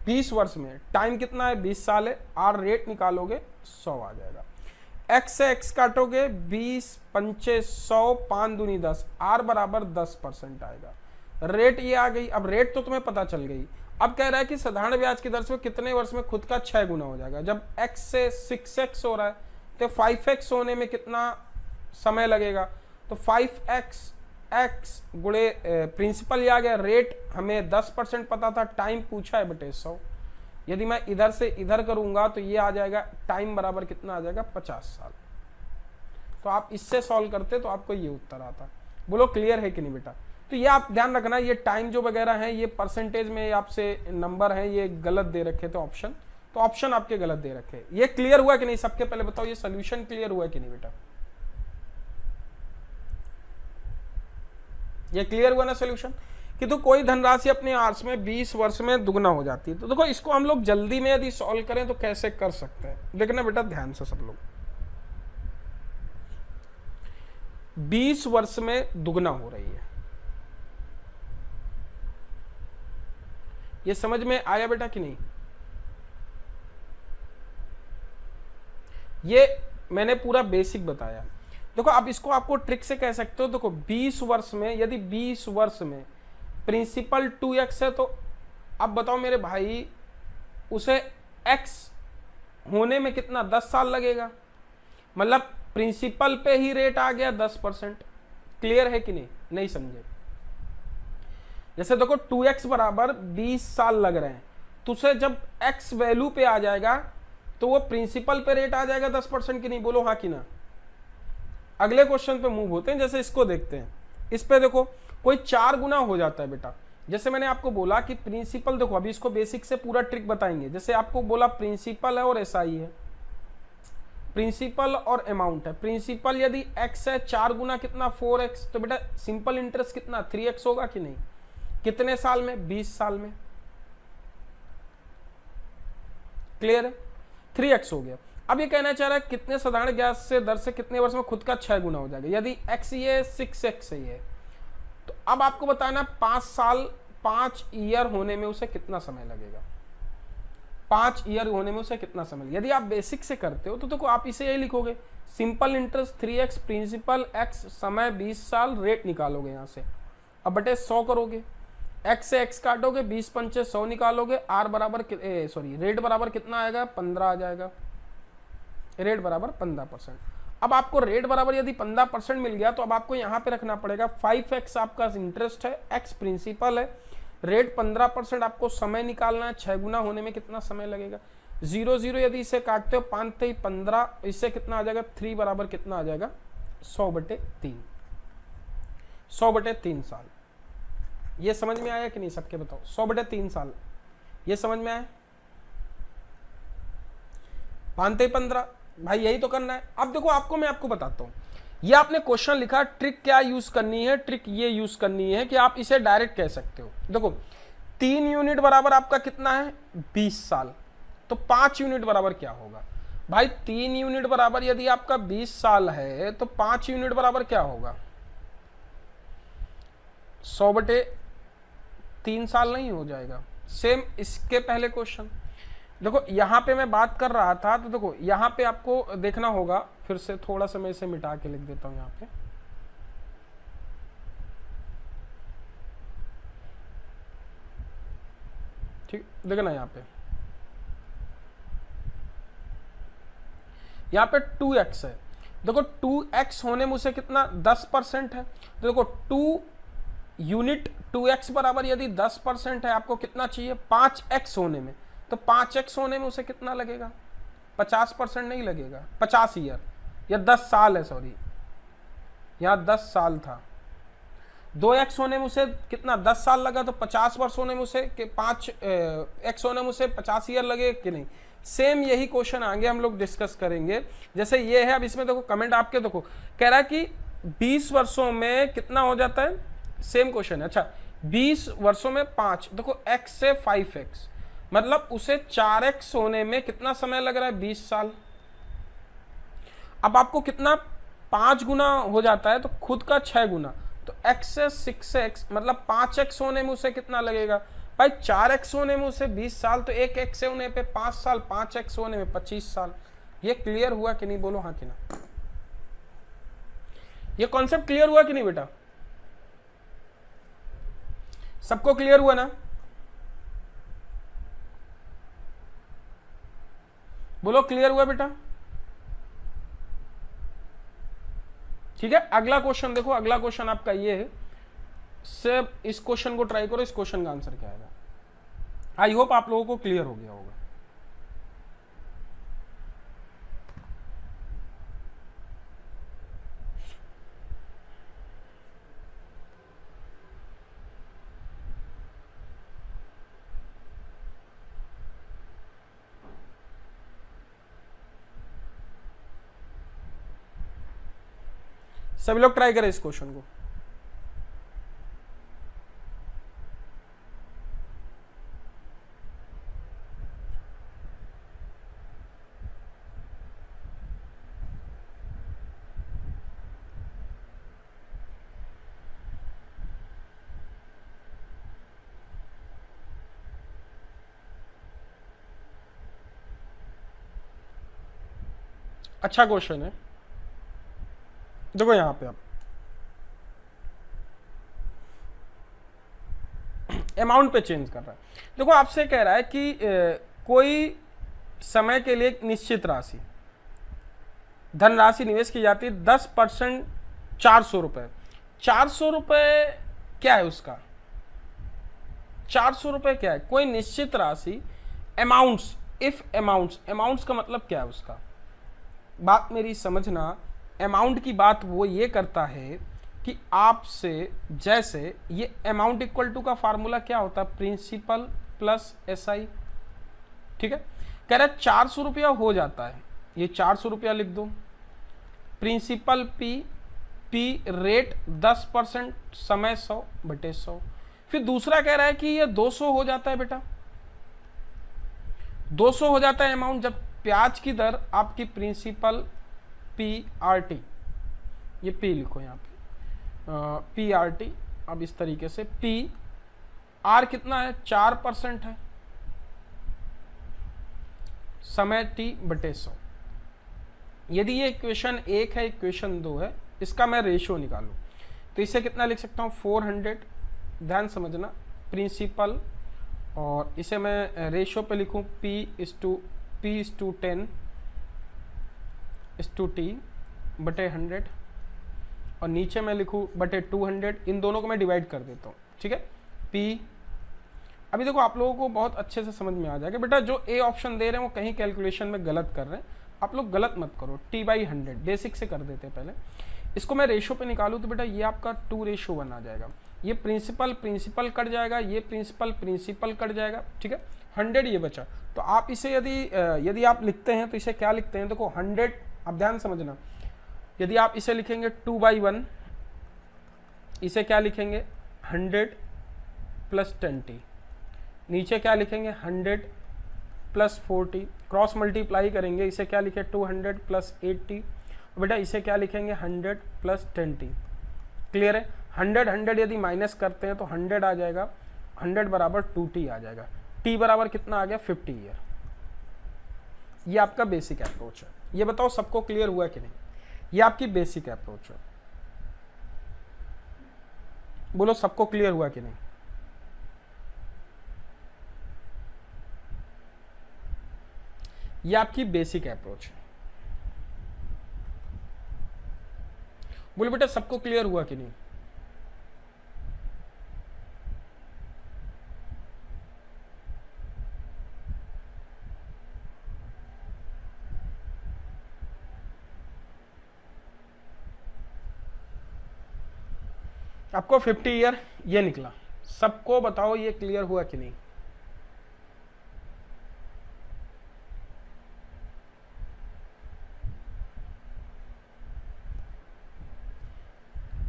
20 वर्ष में, टाइम कितना है 20 साल है, आर रेट निकालोगे 100 आ जाएगा। एक्स से एक्स काटोगे 20 पंचे 100, 5 दूनी 10, आर बराबर 10% आएगा। रेट ये आ गई, अब रेट तो तुम्हें पता चल गई। अब कह रहा है कि साधारण ब्याज की दर से कितने वर्ष में खुद का 6 गुना हो जाएगा। जब x से 6x हो रहा है तो 5x होने में कितना समय लगेगा, तो 5x x गुणे प्रिंसिपल ये आ गया, रेट हमें 10% पता था, टाइम पूछा है बटे 100। यदि मैं इधर से इधर करूंगा तो ये आ जाएगा टाइम बराबर कितना आ जाएगा 50 साल। तो आप इससे सॉल्व करते तो आपको ये उत्तर आता। बोलो क्लियर है कि नहीं बेटा। तो ये आप ध्यान रखना, ये टाइम जो वगैरह है ये परसेंटेज में आपसे नंबर है, ये गलत दे रखे थे ऑप्शन, तो ऑप्शन आपके गलत दे रखे। ये क्लियर हुआ कि नहीं सबके, पहले बताओ ये सोल्यूशन क्लियर हुआ कि नहीं बेटा, ये क्लियर हुआ ना सोल्यूशन, कि तो कोई धनराशि अपने आर्स में 20 वर्ष में दुगना हो जाती है। तो देखो इसको हम लोग जल्दी में यदि सॉल्व करें तो कैसे कर सकते हैं, देखना बेटा ध्यान से सब लोग। 20 वर्ष में दुगना हो रही है, ये समझ में आया बेटा कि नहीं। ये मैंने पूरा बेसिक बताया। देखो अब इसको आपको ट्रिक से कह सकते हो। देखो 20 वर्ष में, यदि 20 वर्ष में प्रिंसिपल 2x है, तो अब बताओ मेरे भाई उसे x होने में कितना 10 साल लगेगा, मतलब प्रिंसिपल पे ही रेट आ गया 10%। क्लियर है कि नहीं, नहीं समझे। जैसे देखो 2x बराबर 20 साल लग रहे हैं, तो उसे जब x वैल्यू पे आ जाएगा तो वो प्रिंसिपल पे रेट आ जाएगा 10% की नहीं, बोलो हाँ कि ना। अगले क्वेश्चन पे मूव होते हैं, जैसे इसको देखते हैं। इस पे देखो कोई 4 गुना हो जाता है बेटा। जैसे मैंने आपको बोला कि प्रिंसिपल, देखो अभी इसको बेसिक से पूरा ट्रिक बताएंगे। जैसे आपको बोला प्रिंसिपल है और एसआई है, प्रिंसिपल और अमाउंट है। प्रिंसिपल यदि x है 4 गुना कितना 4x, तो बेटा सिंपल इंटरेस्ट कितना 3x होगा कि नहीं। कितने साल में 20 साल में। क्लियर है, 3x हो गया। अब ये कहना चाह रहा है कितने साधारण ब्याज से दर से कितने वर्ष में खुद का 6 गुना हो जाएगा। यदि x ये 6x है, तो अब आपको बताना 5 साल 5 ईयर होने में उसे कितना समय लगेगा। 5 ईयर होने में उसे कितना समय। यदि आप बेसिक से करते हो तो देखो आप इसे यही लिखोगे, simple interest 3x, principal x, समय 20 साल, रेट निकालोगे यहाँ से, अब बटे 100 करोगे, x से x काटोगे, 20 पंचे 100 निकालोगे, r बराबर रेट बराबर कितना आएगा, 15 आ जाएगा, रेट बराबर 15%। अब आपको रेट बराबर यदि 15% मिल गया तो अब आपको यहाँ पे रखना पड़ेगा 5x आपका इंटरेस्ट है, x प्रिंसिपल है, रेट 15%, आपको समय निकालना है, 6 गुना होने में कितना समय लगेगा, 0 0 यदि इसे काटते हो 5 3 15, इससे कितना आ जाएगा, 3 बराबर कितना आ जाएगा, 100/3, 100/3 साल। ये समझ में आया कि नहीं सबके बताओ, 100/3 साल ये समझ में आया, 5 3 15 भाई यही तो करना है। अब देखो मैं आपको बताता हूं, ये आपने क्वेश्चन लिखा, ट्रिक क्या यूज करनी है, ट्रिक ये यूज करनी है कि आप इसे डायरेक्ट कह सकते हो। देखो 3 यूनिट बराबर आपका कितना है, 20 साल, तो 5 यूनिट बराबर क्या होगा भाई, 3 यूनिट बराबर यदि आपका 20 साल है तो 5 यूनिट बराबर क्या होगा, 100/3 साल नहीं हो जाएगा। सेम इसके पहले क्वेश्चन, देखो यहाँ पे मैं बात कर रहा था, तो देखो यहाँ पे आपको देखना होगा, फिर से थोड़ा सा मैं इसे मिटा के लिख देता हूं यहाँ पे, ठीक, देखना यहाँ पे 2x है, देखो 2x होने में उसे कितना 10% है, तो देखो 2 यूनिट 2x बराबर यदि 10% है, आपको कितना चाहिए 5x होने में, तो 5x होने में उसे कितना लगेगा, 50% नहीं लगेगा, 50 ईयर या 10 साल है, सॉरी यहाँ 10 साल था, 2x होने में उसे कितना 10 साल लगा, तो 50 वर्ष होने में उसे 5x होने में उसे 50 ईयर लगे कि नहीं। सेम यही क्वेश्चन आगे हम लोग डिस्कस करेंगे, जैसे ये है। अब इसमें देखो कमेंट आपके, देखो कह रहा है कि 20 वर्षों में कितना हो जाता है, सेम क्वेश्चन है। अच्छा 20 वर्षों में 5, देखो x से 5x, मतलब उसे 4x होने में कितना समय लग रहा है, 20 साल। अब आपको कितना 5 गुना हो जाता है तो खुद का 6 गुना, तो x से 6x, मतलब 5x होने में उसे कितना लगेगा भाई, 4x होने में उसे 20 साल, तो 1x होने पे 5 साल, 5x होने में 25 साल। ये क्लियर हुआ कि नहीं, बोलो हाँ कि ना, ये कॉन्सेप्ट क्लियर हुआ कि नहीं बेटा, सबको क्लियर हुआ ना, बोलो क्लियर हुआ बेटा, ठीक है। अगला क्वेश्चन देखो, अगला क्वेश्चन आपका ये है, सिर्फ इस क्वेश्चन को ट्राई करो, इस क्वेश्चन का आंसर क्या आएगा। आई होप आप लोगों को क्लियर हो गया होगा। सभी लोग ट्राई करें इस क्वेश्चन को। अच्छा क्वेश्चन है, देखो यहां पे आप अमाउंट पे चेंज कर रहा है। देखो आपसे कह रहा है कि कोई समय के लिए एक निश्चित राशि धनराशि निवेश की जाती है, 10% 400 रुपए। 400 रुपए क्या है उसका, 400 रुपए क्या है, कोई निश्चित राशि, अमाउंट्स, इफ अमाउंट्स का मतलब क्या है उसका, बात मेरी समझना। अमाउंट की बात वो ये करता है कि आपसे, जैसे ये अमाउंट इक्वल टू का फार्मूला क्या होता है, प्रिंसिपल प्लस SI, ठीक है। कह रहा है 400 रुपया हो जाता है, ये 400 रुपया लिख दो, प्रिंसिपल P रेट 10%, समय 100/100। फिर दूसरा कह रहा है कि ये 200 हो जाता है बेटा, 200 हो जाता है अमाउंट जब ब्याज की दर आपकी प्रिंसिपल PRT, ये P लिखो यहाँ पे, PRT। अब इस तरीके से PR कितना है, 4% है, समय t बटे 100। यदि ये इक्वेशन 1 है, इक्वेशन 2 है, इसका मैं रेशियो निकालूं तो इसे कितना लिख सकता हूँ 400, ध्यान समझना, प्रिंसिपल, और इसे मैं रेशियो पे लिखूं P/10/T बटे 100, और नीचे मैं लिखूं बटे 200। इन दोनों को मैं डिवाइड कर देता हूँ, ठीक है। P, अभी देखो आप लोगों को बहुत अच्छे से समझ में आ जाएगा बेटा, जो ए ऑप्शन दे रहे हैं वो कहीं कैलकुलेशन में गलत कर रहे हैं, आप लोग गलत मत करो। T/100 बेसिक से कर देते हैं पहले। इसको मैं रेशियो पे निकालूं तो बेटा ये आपका 2:1 आ जाएगा। ये प्रिंसिपल प्रिंसिपल कट जाएगा, ये प्रिंसिपल प्रिंसिपल कट जाएगा, ठीक है। 100 ये बचा। तो आप इसे यदि आप लिखते हैं तो इसे क्या लिखते हैं, देखो 100, अब ध्यान समझना, यदि आप इसे लिखेंगे 2/1, इसे क्या लिखेंगे 100 + 10t, नीचे क्या लिखेंगे 100 + 40, क्रॉस मल्टीप्लाई करेंगे, इसे क्या लिखे 200 + 8t, बेटा इसे क्या लिखेंगे 100 + 10t। क्लियर है। 100 यदि माइनस करते हैं तो 100 आ जाएगा, 100 बराबर 2t आ जाएगा। t बराबर कितना आ गया 50 ईयर। ये आपका बेसिक अप्रोच है। ये बताओ सबको क्लियर हुआ कि नहीं? ये आपकी बेसिक अप्रोच है, बोलो सबको क्लियर हुआ कि नहीं? ये आपकी बेसिक अप्रोच है, बोलो बेटा सबको क्लियर हुआ कि नहीं? आपको 50 ईयर ये निकला, सबको बताओ ये क्लियर हुआ कि नहीं?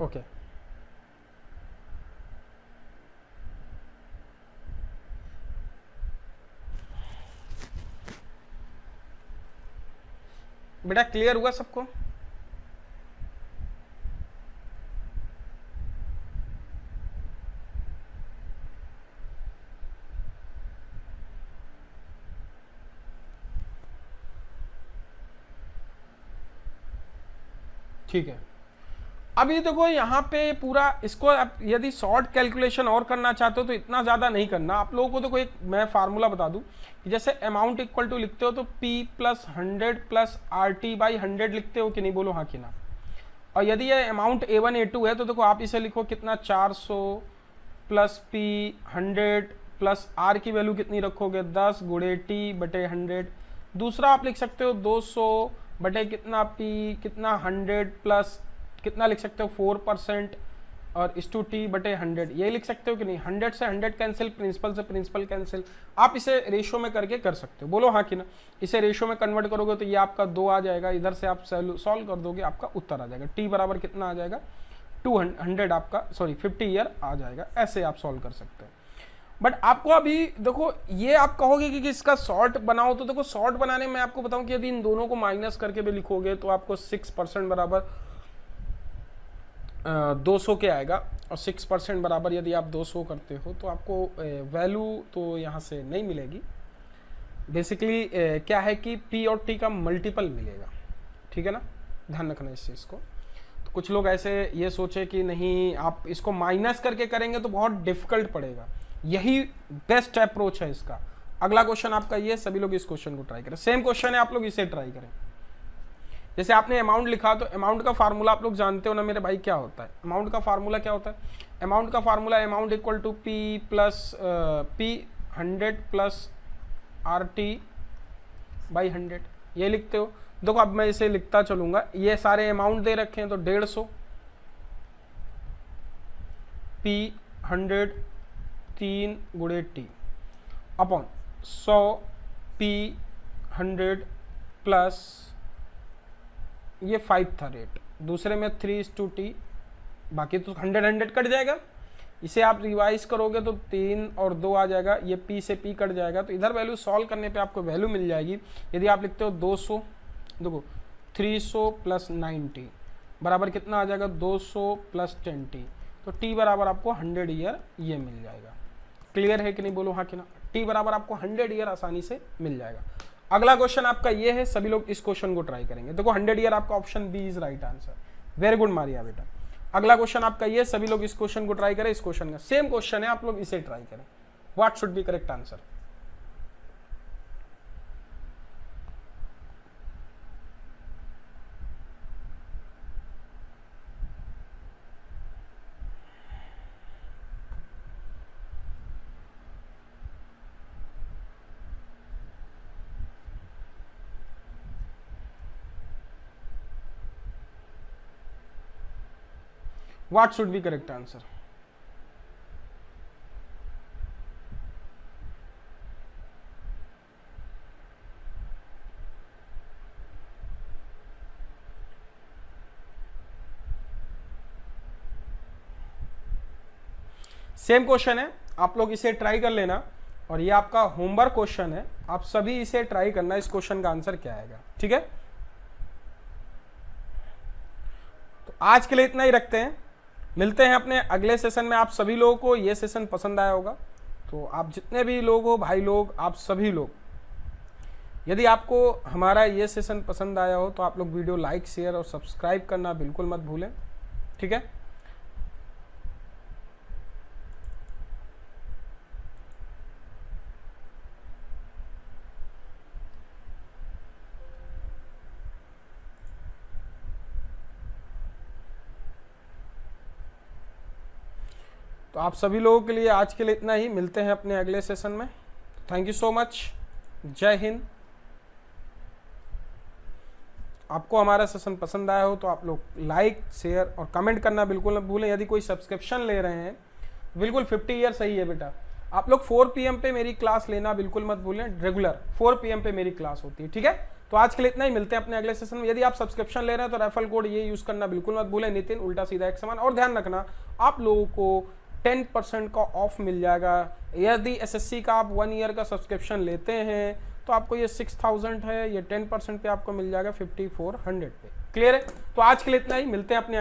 ओके बेटा क्लियर हुआ सबको? ठीक है। अभी देखो यहाँ पे पूरा इसको आप यदि शॉर्ट कैलकुलेशन और करना चाहते हो तो इतना ज़्यादा नहीं करना। आप लोगों को देखो एक मैं फार्मूला बता दूं कि जैसे अमाउंट इक्वल टू लिखते हो तो P + 100 + RT/100 लिखते हो कि नहीं, बोलो हाँ कि ना। और यदि ये अमाउंट A1 A2 है तो देखो आप इसे लिखो कितना 400 + P 100 + R की वैल्यू कितनी रखोगे 10 × T बटे 100। दूसरा आप लिख सकते हो 200 बटे कितना P कितना 100 प्लस कितना लिख सकते हो 4% और /T बटे 100, ये लिख सकते हो कि नहीं। 100 से 100 कैंसिल, प्रिंसिपल से प्रिंसिपल कैंसिल, आप इसे रेशियो में करके कर सकते हो, बोलो हाँ कि ना। इसे रेशियो में कन्वर्ट करोगे तो ये आपका 2 आ जाएगा, इधर से आप सॉल्व कर दोगे आपका उत्तर आ जाएगा। T बराबर कितना आ जाएगा 200 आपका 50 ईयर आ जाएगा। ऐसे आप सॉल्व कर सकते हो। बट आपको अभी देखो ये आप कहोगे कि इसका शॉर्ट बनाओ, तो देखो शॉर्ट बनाने में आपको बताऊं कि यदि इन दोनों को माइनस करके भी लिखोगे तो आपको 6% बराबर 200 के आएगा, और 6% बराबर यदि आप 200 करते हो तो आपको वैल्यू तो यहाँ से नहीं मिलेगी। बेसिकली क्या है कि P और T का मल्टीपल मिलेगा, ठीक है ना, ध्यान रखना इस चीज़ को। तो कुछ लोग ऐसे ये सोचे कि नहीं आप इसको माइनस करके करेंगे तो बहुत डिफिकल्ट पड़ेगा, यही बेस्ट अप्रोच है इसका। अगला क्वेश्चन आपका ये, सभी लोग इस क्वेश्चन को ट्राई करें, सेम क्वेश्चन है, आप लोग इसे ट्राई करें। जैसे आपने अमाउंट लिखा तो अमाउंट का फार्मूला आप लोग जानते हो ना मेरे भाई, क्या होता है अमाउंट का फार्मूला? क्या होता है अमाउंट का formula? Amount equal to P + 100 + RT/100, ये लिखते हो। देखो अब मैं इसे लिखता चलूंगा, ये सारे अमाउंट दे रखे हैं तो 150 P 100 3 × T upon 100 P 100 plus ये 5 था रेट, दूसरे में 3:T, बाकी तो 100 कट जाएगा। इसे आप रिवाइज करोगे तो 3 और 2 आ जाएगा, ये P से P कट जाएगा, तो इधर वैल्यू सॉल्व करने पे आपको वैल्यू मिल जाएगी। यदि आप लिखते हो 200, देखो 300 + 90 बराबर कितना आ जाएगा 200 + 10T, तो T बराबर आपको 100 ईयर ये मिल जाएगा। क्लियर है कि नहीं, बोलो हाँ कि ना। T बराबर आपको 100 ईयर आसानी से मिल जाएगा। अगला क्वेश्चन आपका ये है, सभी लोग इस क्वेश्चन को ट्राई करेंगे। देखो 100 ईयर आपका option B is right answer. Very good Maria बेटा। अगला क्वेश्चन आपका ये, सभी लोग इस क्वेश्चन को ट्राई करें। इस क्वेश्चन का सेम क्वेश्चन है, आप लोग इसे ट्राई करें। What should be correct answer? What should be correct answer? Same question है, आप लोग इसे ट्राई कर लेना और ये आपका होमवर्क क्वेश्चन है, आप सभी इसे ट्राई करना। इस क्वेश्चन का आंसर क्या आएगा, ठीक है? तो आज के लिए इतना ही रखते हैं, मिलते हैं अपने अगले सेशन में। आप सभी लोगों को ये सेशन पसंद आया होगा, तो आप जितने भी लोग हो, भाई लोग, आप सभी लोग, यदि आपको हमारा ये सेशन पसंद आया हो तो आप लोग वीडियो लाइक, शेयर और सब्सक्राइब करना बिल्कुल मत भूलें, ठीक है? तो आप सभी लोगों के लिए आज के लिए इतना ही, मिलते हैं अपने अगले सेशन में। थैंक यू सो मच, जय हिंद। आपको हमारा सेशन पसंद आया हो तो आप लोग लाइक, शेयर और कमेंट करना बिल्कुल न भूलें। यदि कोई सब्सक्रिप्शन ले रहे हैं, बिल्कुल 50 ईयर सही है बेटा। आप लोग 4 PM पे मेरी क्लास लेना बिल्कुल मत भूलें, रेगुलर 4 PM पे मेरी क्लास होती है, ठीक है? तो आज के लिए इतना ही, मिलते हैं अपने अगले सेशन में। यदि आप सब्सक्रिप्शन ले रहे हैं तो रेफरल कोड ये यूज करना बिल्कुल मत भूलें, नितिन उल्टा सीधा एक समान। और ध्यान रखना, आप लोगों को 10% का ऑफ मिल जाएगा। यदि एसएससी का आप 1 ईयर का सब्सक्रिप्शन लेते हैं तो आपको ये 6000 है, ये 10% पे आपको मिल जाएगा 5400 पे। क्लियर है? तो आज के लिए इतना ही, मिलते हैं अपने